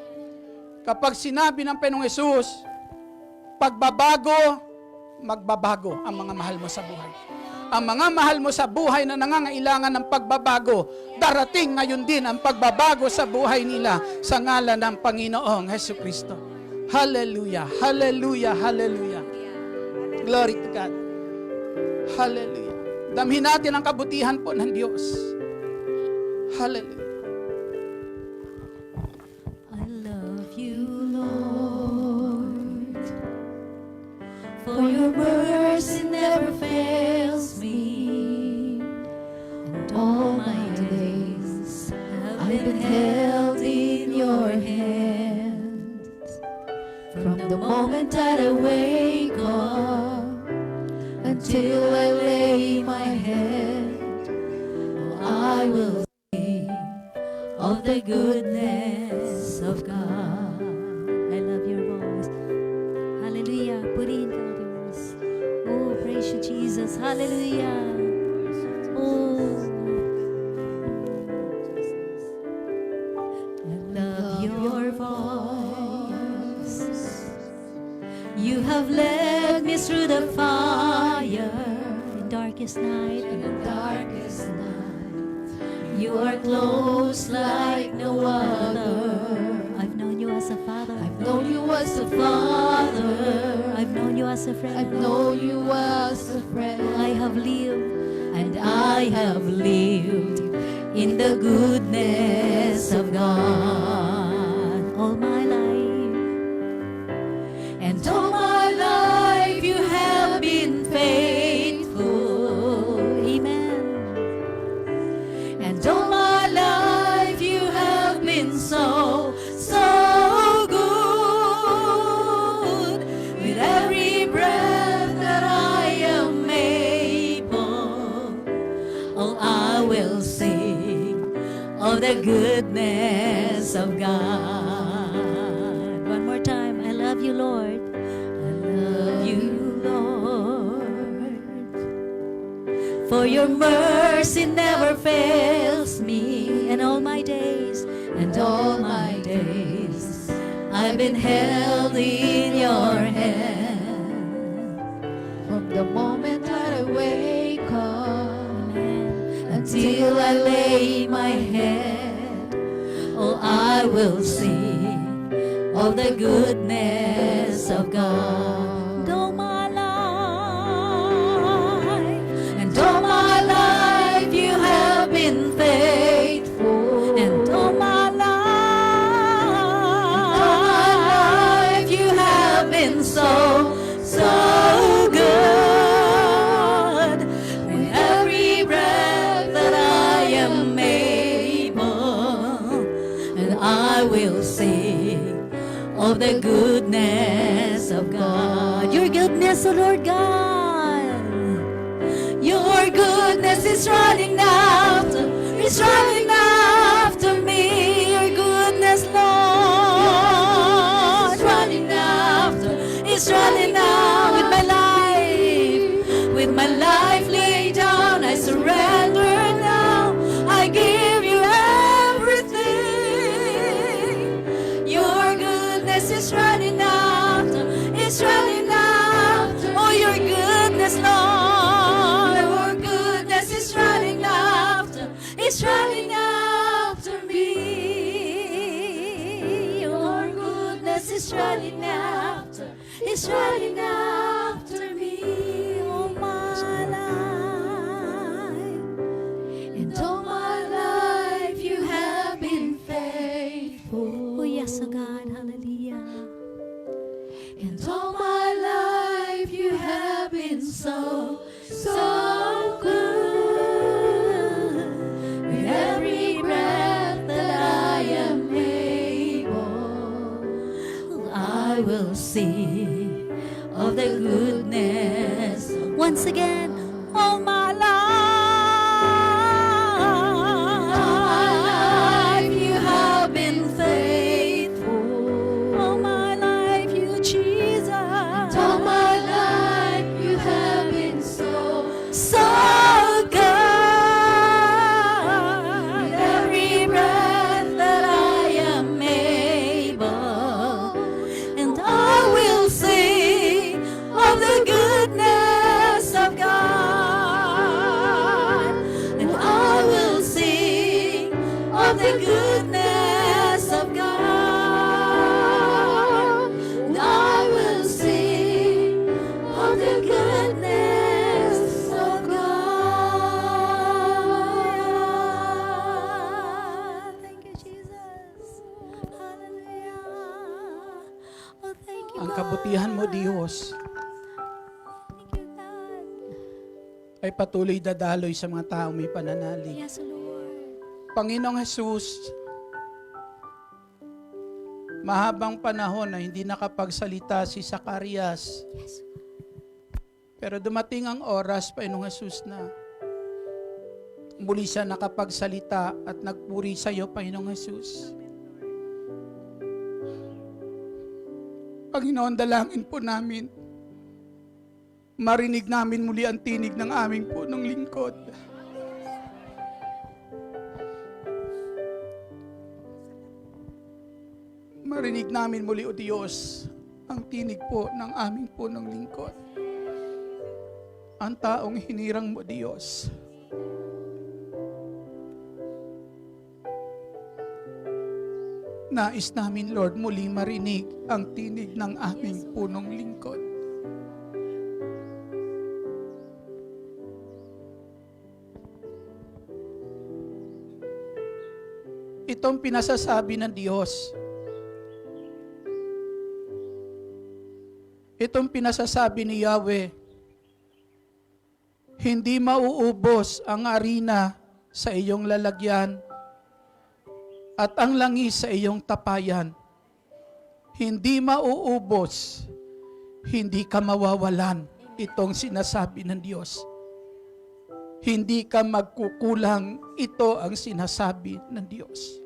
Kapag sinabi ng Panginoong Hesus, pagbabago, magbabago ang mga mahal mo sa buhay. Ang mga mahal mo sa buhay na nangangailangan ng pagbabago, darating ngayon din ang pagbabago sa buhay nila sa ngalan ng Panginoong Jesucristo. Hallelujah, hallelujah, hallelujah. Glory to God. Hallelujah. Damhin natin ang kabutihan po ng Diyos. Hallelujah. For your mercy never fails me, and all my days I've been held in your hands. From the moment that I wake up until I lay my head, I will sing of the goodness of God. I love your voice. Hallelujah. Purihin ka. Oh, praise you, Jesus. Hallelujah. Oh, I love your voice. You have led me through the fire in darkest night. In the darkest night, you are close like no other. I've known you as a father. I've known you as a father. I've known you as a friend. I've known you as a friend. I have lived, and I have lived in the goodness of God all my life. And all my life you have been faithful. Amen. And all my life you have been so good. With every breath that I am able, oh, I will sing of the goodness of God. One more time. I love you, Lord. I love you, Lord. For your mercy never fails me, and all my days, I've been held in your hand. moment that I wake up until I lay my head, oh, I will sing of the goodness of God. All my life, and all my life you have been faithful, and all my life you have been so good. With every breath that I am able, and I will sing of the goodness of God. Your goodness, O Lord God. Your goodness is running after me. Your goodness, Lord, is running after with my life laid down. I surrender now. I give you everything. Your goodness is running after. Oh, your goodness, Lord. Your goodness is running after. It's running after me. Your goodness is running after. It's running after me. All my life, and all my life you have been faithful. Oh yes, oh God, hallelujah. And all my life you have been so good. With every breath that I am able, I will sing of the goodness. Once again, all my life you have been faithful. All my life you, Jesus. All my life you have been so good. With every breath that I am able, and I will sing of the goodness of God. And I will sing of the goodness of God. And I will sing of the goodness of God. Thank you, Jesus. Hallelujah. Oh, thank you, Ang God. kabutihan mo, Diyos, Thank you, God. ay patuloy dadaloy sa mga taong may pananalig. Yes, Lord. Panginoong Jesus, mahabang panahon na hindi nakapagsalita si Zacarias. Pero dumating ang oras, Panginoong Jesus, na muli siya nakapagsalita at nagpuri sa iyo, Panginoong Jesus. Panginoon, dalangin po namin, marinig namin muli ang tinig ng aming punong lingkod. Marinig namin muli, O Diyos, ang tinig po ng aming punong lingkod. Ang taong hinirang mo, Diyos. Nais namin, Lord, muli marinig ang tinig ng aming punong lingkod. Itong pinasasabi ng Diyos. Itong pinasasabi ni Yahweh, hindi mauubos ang arena sa iyong lalagyan at ang langis sa iyong tapayan. Hindi mauubos, hindi ka mawawalan. Itong sinasabi ng Diyos. Hindi ka magkukulang. Ito ang sinasabi ng Diyos.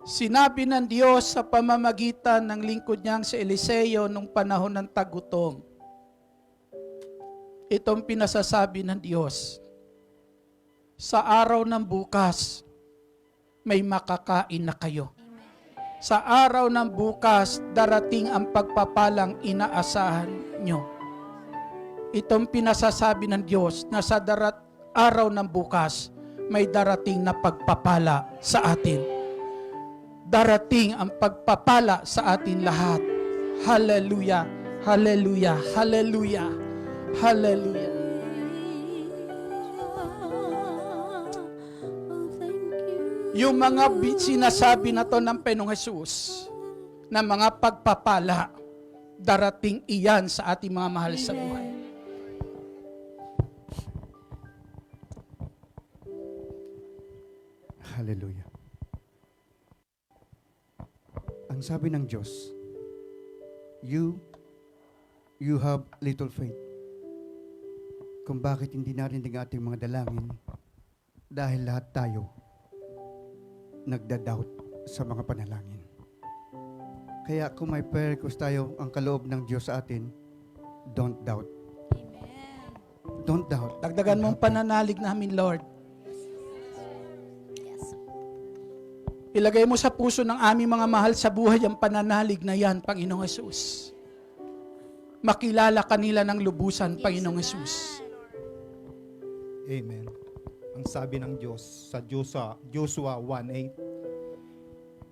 Sinabi ng Diyos sa pamamagitan ng lingkod niyang si Eliseo nung panahon ng tagutom. Itong pinasasabi ng Diyos. Sa araw ng bukas, may makakain na kayo. Sa araw ng bukas, darating ang pagpapalang inaasahan nyo. Itong pinasasabi ng Diyos na sa araw ng bukas, may darating na pagpapala sa atin. Darating ang pagpapala sa atin lahat. Hallelujah, hallelujah, hallelujah, hallelujah. Yung mga sinasabi na to ng Panginoong Jesus, na mga pagpapala, darating iyan sa ating mga mahal sa buhay. Hallelujah. Ang sabi ng Diyos, you have little faith. Kung bakit hindi narinig ang ating mga dalangin, dahil lahat tayo nagda-doubt sa mga panalangin. Kaya kung may prayer request tayo, ang kaloob ng Diyos sa atin, don't doubt. Amen. Don't doubt. Dagdagan mong pananalig namin, Lord. Ilagay mo sa puso ng aming mga mahal sa buhay ang pananalig na yan, Panginoong Jesus. Makilala kanila ng lubusan, Panginoong Jesus. Amen. Ang sabi ng Diyos sa Joshua 1:8,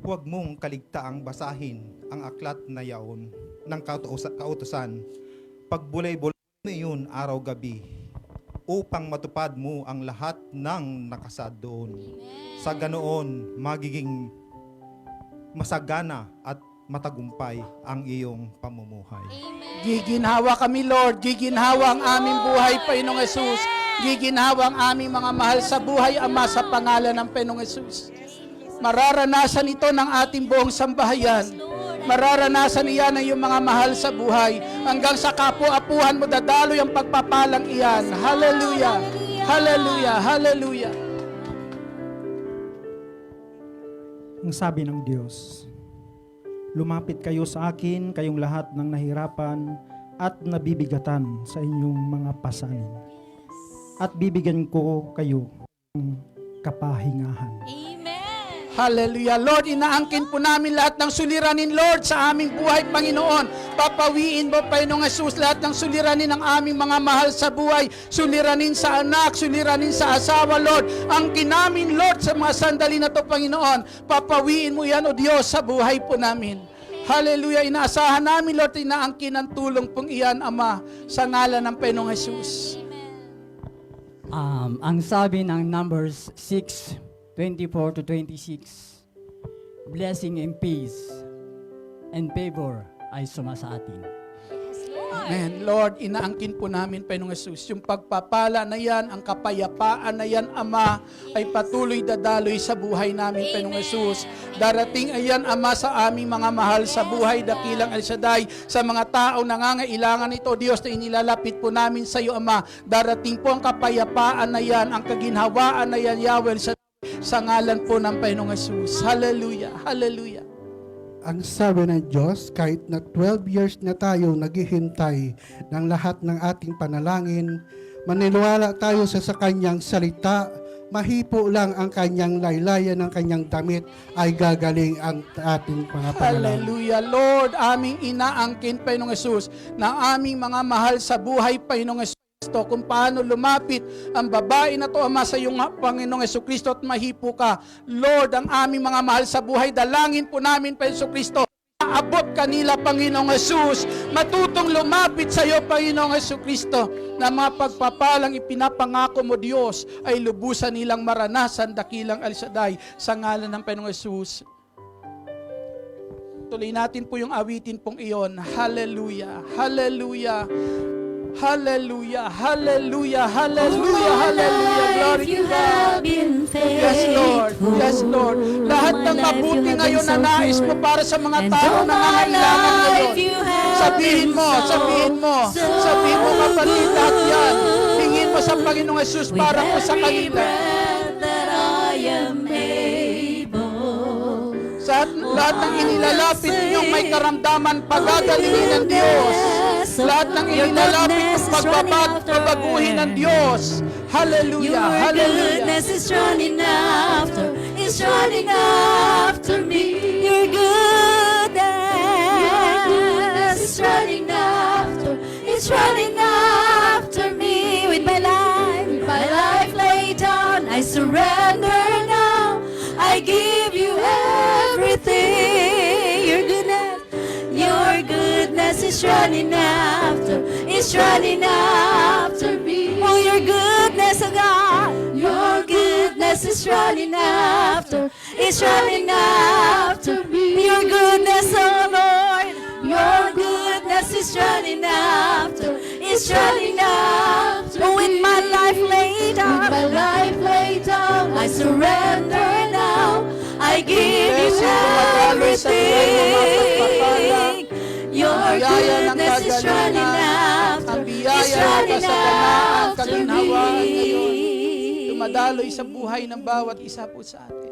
huwag mong kaligtaang basahin ang aklat na yaon ng kautusan. Pagbulay-bulay mo iyon araw-gabi upang matupad mo ang lahat ng nakasad doon. Sa ganoon, magiging masagana at matagumpay ang iyong pamumuhay. Giginhawa kami, Lord. Giginhawa ang aming buhay, Panginoong Jesus. Giginhawa ang aming mga mahal sa buhay, Ama, sa pangalan ng Panginoong Jesus. Mararanasan ito ng ating buong sambahayan. Mararanasan iyan ng iyong mga mahal sa buhay. Hanggang sa kapu-apuhan mo dadaloy ang pagpapalang iyan. Hallelujah! Hallelujah! Hallelujah! Ang sabi ng Diyos, lumapit kayo sa akin, kayong lahat ng nahirapan at nabibigatan sa inyong mga pasanin. At bibigyan ko kayo ng kapahingahan. Hallelujah. Lord, inaangkin po namin lahat ng suliranin, Lord, sa aming buhay, Panginoon. Papawiin mo, Panginoong Jesus, lahat ng suliranin ng aming mga mahal sa buhay. Suliranin sa anak, suliranin sa asawa, Lord. Angkin namin, Lord, sa mga sandali na to, Panginoon. Papawiin mo yan, O Diyos, sa buhay po namin. Hallelujah. Inaasahan namin, Lord, inaangkin ang tulong pong iyan, Ama, sa ngalan ng Panginoong Jesus. Ang sabi ng Numbers 6:24-26, blessing and peace and favor ay suma sa atin. Amen. Lord, inaangkin po namin, Panginoong Jesus, yung pagpapala na yan, ang kapayapaan na yan, Ama, ay patuloy dadaloy sa buhay namin, Panginoong Jesus. Darating ayan, Ama, sa aming mga mahal sa buhay, dakilang El Shaddai, sa mga tao nangangailangan ito, Diyos, na inilalapit po namin sa iyo, Ama. Darating po ang kapayapaan na yan, ang kaginhawaan na yan, Yahweh El Shaddai, sa ngalan po ng Panginoong Jesus. Hallelujah, hallelujah. Ang sabi ng Diyos, kahit na 12 years na tayo naghihintay ng lahat ng ating panalangin, maniniwala tayo sa kanyang salita, mahipo lang ang kanyang laylayan ng kanyang damit, ay gagaling ang ating mga panalangin. Hallelujah. Lord, aming inaangkin, Panginoong Jesus, na aming mga mahal sa buhay, Panginoong Jesus, kung paano lumapit ang babae na to, Ama, sa iyong Panginoong Jesucristo at mahipo ka. Lord, ang aming mga mahal sa buhay, dalangin po namin, Panginoong Jesucristo, maabot kanila, Panginoong Jesus, matutong lumapit sa iyo, Panginoong Jesucristo, na mga pagpapalang ipinapangako mo, Diyos, ay lubusan nilang maranasan, dakilang El Shaddai, sa ngalan ng Panginoong Jesus. Tuloy natin po yung awitin pong iyon. Hallelujah, hallelujah. Hallelujah, hallelujah, hallelujah, hallelujah. Glory to God. Yes, Lord. Yes, Lord. Lahat ng mabuti ngayon na nais mo para sa mga tao na nangangailangan ngayon. Sabihin mo, sabihin mo, sabihin mo, kapatid, lahat yan. Hingin mo sa Panginoong Jesus para po sa kanila. Sa lahat ng inilalapit ninyong may karamdaman, pagagalingin ng Diyos. Lahat ng inilalapit ng pagbabaguhin ng Diyos. Hallelujah, hallelujah. Is running after me. Your good goodness is running after me. Oh, your goodness, oh God, your goodness is running after me. Your goodness, oh Lord, your goodness is running after. Oh, with my life laid down, I surrender now. I give you everything. Your goodness is running after me. Dumadaloy sa buhay ng bawat isa po sa atin.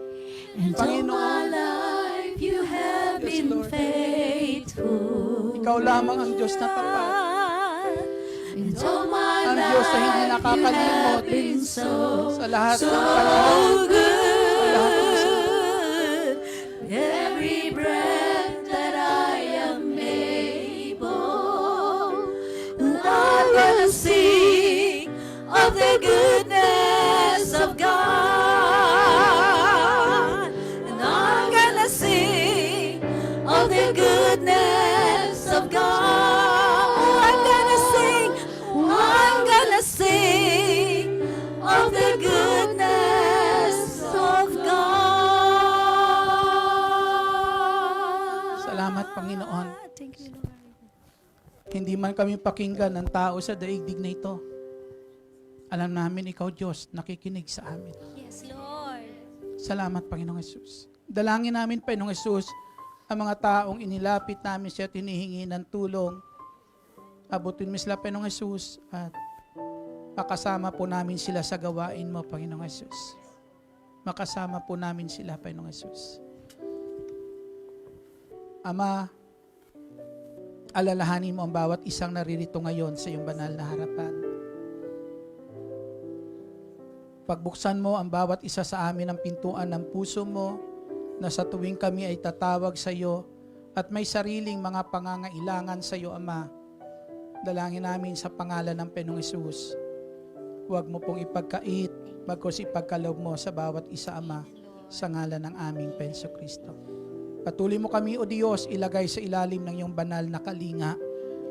And all my life you have been faithful. Ikaw lamang ang Diyos na tapat. And all my Ang Diyos na hindi life you nakakalimot have been so sa lahat ng panahon. good. Every breath that I am able, I will sing of the goodness of God. And I'm gonna sing of the goodness of God. I'm gonna sing of the goodness of God. Salamat, Panginoon. Thank you, Lord. Hindi man kami pakinggan ng tao sa daigdig na ito. Alam namin ikaw, Diyos, nakikinig sa amin. Yes, Lord. Salamat, Panginoong Yesus. Dalangin namin, Panginoong Yesus, ang mga taong inilapit namin siya at hinihingi ng tulong. Abutin mo sila, Panginoong Yesus, at makasama po namin sila sa gawain mo, Panginoong Yesus. Makasama po namin sila, Panginoong Yesus. Ama, alalahanin mo ang bawat isang naririto ngayon sa iyong banal na harapan. Pagbuksan mo ang bawat isa sa amin ang pintuan ng puso mo na sa tuwing kami ay tatawag sa iyo at may sariling mga pangangailangan sa iyo, Ama. Dalangin namin sa pangalan ng Panginoong Hesus. Huwag mo pong ipagkait, bagkus ipagkaloob mo sa bawat isa, Ama, sa ngalan ng aming Penso Kristo. Patuloy mo kami, O Diyos, ilagay sa ilalim ng iyong banal na kalinga.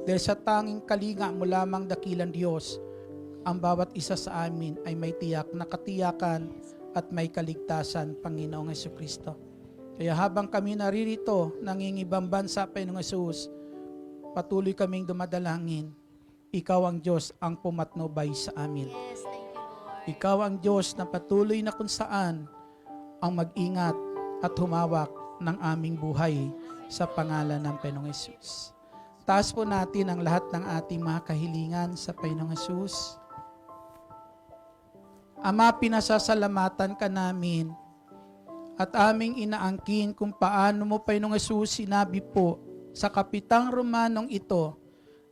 Dahil sa tanging kalinga mo lamang dakilang Diyos, ang bawat isa sa amin ay may tiyak na katiyakan at may kaligtasan, Panginoong Jesucristo. Kaya habang kami naririto, nangingibang bansa, Panginoong Hesus, patuloy kaming dumadalangin. Ikaw ang Diyos ang pumatnubay sa amin. Yes, thank you, Lord. Ikaw ang Diyos na patuloy na kung saan ang mag-ingat at humawak ng aming buhay sa pangalan ng Panginoong Hesus. Taas po natin ang lahat ng ating mga kahilingan sa Panginoong Hesus. Ama, pinasasalamatan ka namin at aming inaangkin kung paano mo, Panginoong Hesus, sinabi po sa kapitang Romanong ito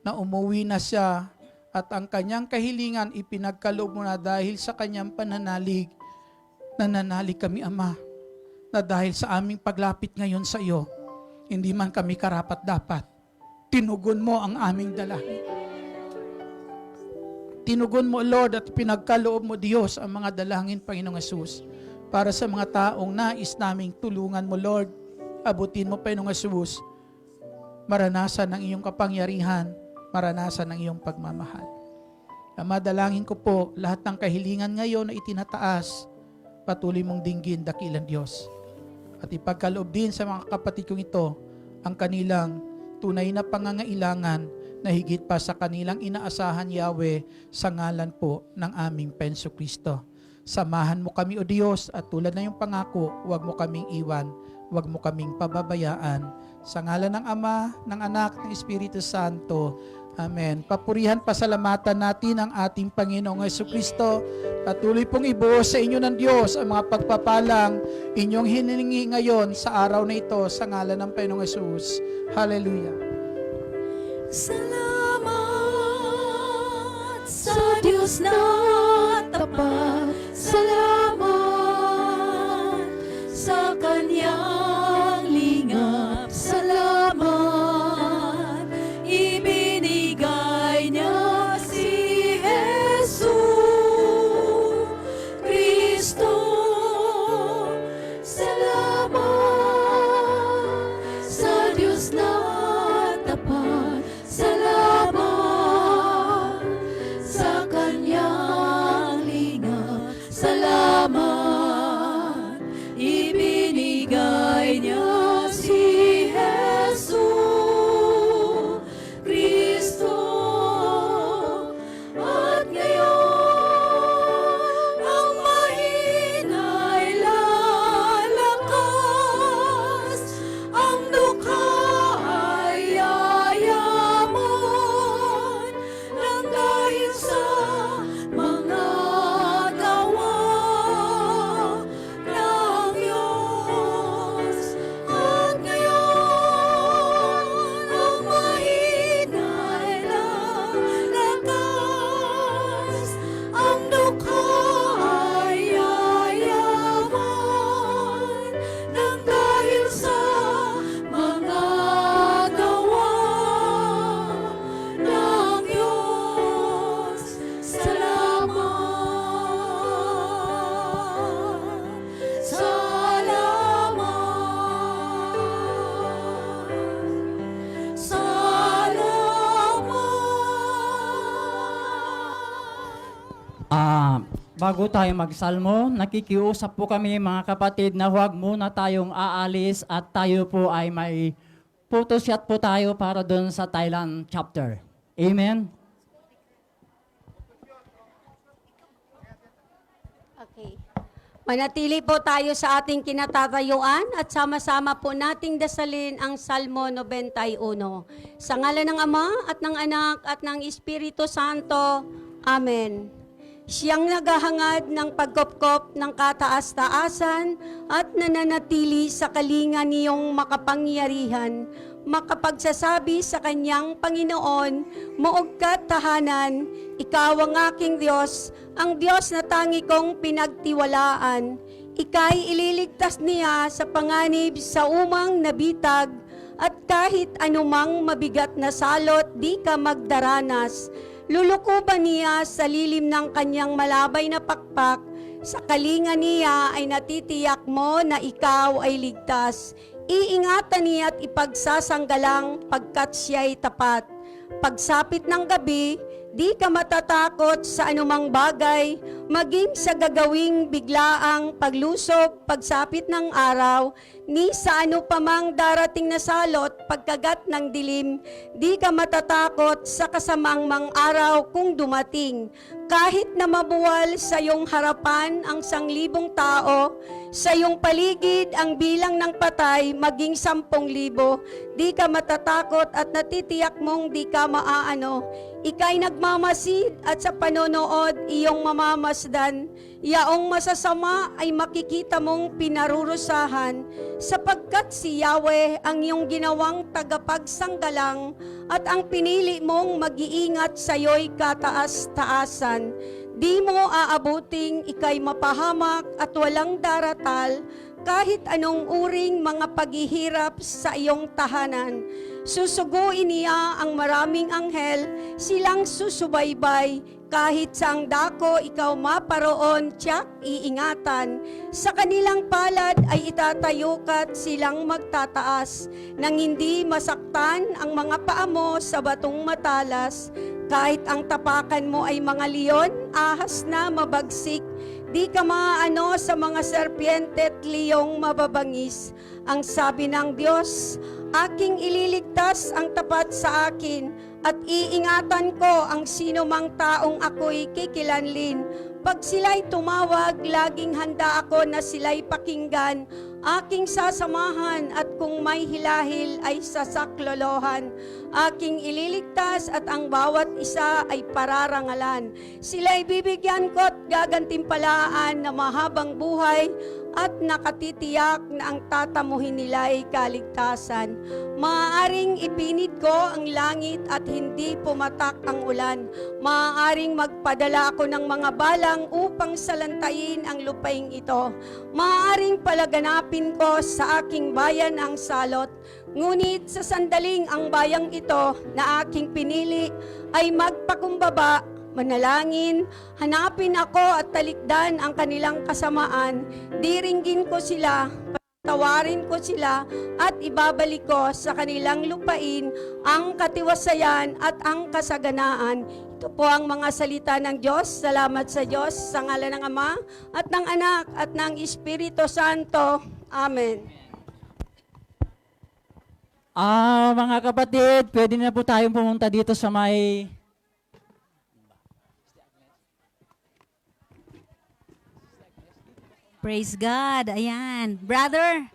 na umuwi na siya at ang kanyang kahilingan ipinagkaloob mo na dahil sa kanyang pananalig. Nananalig kami, Ama, na dahil sa aming paglapit ngayon sa iyo, hindi man kami karapat-dapat, tinugon mo ang aming dalangin. Tinugon mo, Lord, at pinagkaloob mo, Diyos, ang mga dalangin, Panginoong Hesus, para sa mga taong nais naming tulungan mo, Lord. Abutin mo, Panginoong Hesus, maranasan ng iyong kapangyarihan, maranasan ng iyong pagmamahal. Ama, dalangin ko po, lahat ng kahilingan ngayon na itinataas, patuloy mong dinggin, dakilang Diyos. At ipagkaloob din sa mga kapatid kong ito, ang kanilang tunay na pangangailangan na higit pa sa kanilang inaasahan, Yahweh, sa ngalan po ng aming Penso Kristo. Samahan mo kami, O Diyos, at tulad na yung pangako, huwag mo kaming iwan, huwag mo kaming pababayaan. Sa ngalan ng Ama, ng Anak, ng Espiritu Santo. Amen. Papurihan, pasalamatan natin ang ating Panginoong Jesucristo. Patuloy pong ibuhos sa inyo ng Diyos ang mga pagpapalang inyong hinihingi ngayon sa araw na ito sa ngalan ng Panginoong Jesus. Hallelujah. Salamat sa Diyos na tapat. Salamat sa Kanyang lingap. Salamat, ibinigay niya si Jesus Kristo. Salamat sa Diyos na tapat. Bago tayo magsalmo, nakikiusap po kami mga kapatid na huwag muna tayong aalis at tayo po ay may photoshoot po tayo para doon sa Thailand chapter. Amen? Okay. Manatili po tayo sa ating kinatatayuan at sama-sama po nating dasalin ang Salmo 91. Sa ngalan ng Ama at ng Anak at ng Espiritu Santo. Amen. Siyang naghahangad ng pagkopkop ng kataas-taasan at nananatili sa kalinga niyong makapangyarihan, makapagsasabi sa kanyang Panginoon, Muog ka't tahanan, ikaw ang aking Diyos, ang Diyos na tangi kong pinagtiwalaan. Ika'y ililigtas niya sa panganib sa umang nabitag, at kahit anumang mabigat na salot, di ka magdaranas. Lulukuban niya sa lilim ng kanyang malabay na pakpak, sa kalinga niya ay natitiyak mo na ikaw ay ligtas. Iingatan niya at ipagsasanggalang pagkat siya'y tapat. Pagsapit ng gabi, di ka matatakot sa anumang bagay, maging sa gagawing biglaang paglusob, pagsapit ng araw, ni sa ano pamang darating na salot, pagkagat ng dilim, di ka matatakot sa kasamang mang araw kung dumating. Kahit na mabuwal sa iyong harapan ang 1,000 tao, sa iyong paligid ang bilang ng patay maging 10,000, di ka matatakot at natitiyak mong di ka maaano. Ika'y nagmamasid at sa panonood iyong mamamasdan. Yaong masasama ay makikita mong pinarurusahan, sapagkat si Yahweh ang iyong ginawang tagapagsanggalang at ang pinili mong mag-iingat sa iyo'y kataas-taasan. Di mo aabuting ika'y mapahamak at walang daratal, kahit anong uring mga paghihirap sa iyong tahanan. Susuguin niya ang maraming anghel, silang susubaybay, kahit sa ang dako ikaw maparoon, tiyak iingatan. Sa kanilang palad ay itatayo ka't silang magtataas, nang hindi masaktan ang mga paa mo sa batong matalas. Kahit ang tapakan mo ay mga leon, ahas na mabagsik, di ka maaano sa mga serpiente at liyong mababangis. Ang sabi ng Diyos, aking ililigtas ang tapat sa akin, at iingatan ko ang sino mang taong ako'y kikilanlin. Pag sila'y tumawag, laging handa ako na sila'y pakinggan. Aking sasamahan at kung may hilahil ay sasaklolohan. Aking ililigtas at ang bawat isa ay pararangalan. Sila'y bibigyan ko at gagantimpalaan na mahabang buhay at nakatitiyak na ang tatamuhin nila ay kaligtasan. Maaaring ipinit ko ang langit at hindi pumatak ang ulan. Maaaring magpadala ako ng mga balang upang salantayin ang lupaing ito. Maaaring palaganapin ko sa aking bayan ang salot. Ngunit sa sandaling ang bayang ito na aking pinili ay magpakumbaba, manalangin, hanapin ako at talikdan ang kanilang kasamaan, diringgin ko sila, tawarin ko sila at ibabalik ko sa kanilang lupain ang katiwasayan at ang kasaganaan. Ito po ang mga salita ng Diyos. Salamat sa Diyos, sa ngalan ng Ama at ng Anak at ng Espiritu Santo. Amen. Mga kapatid, pwede na po tayong pumunta dito sa may... Praise God. Ayan. Brother,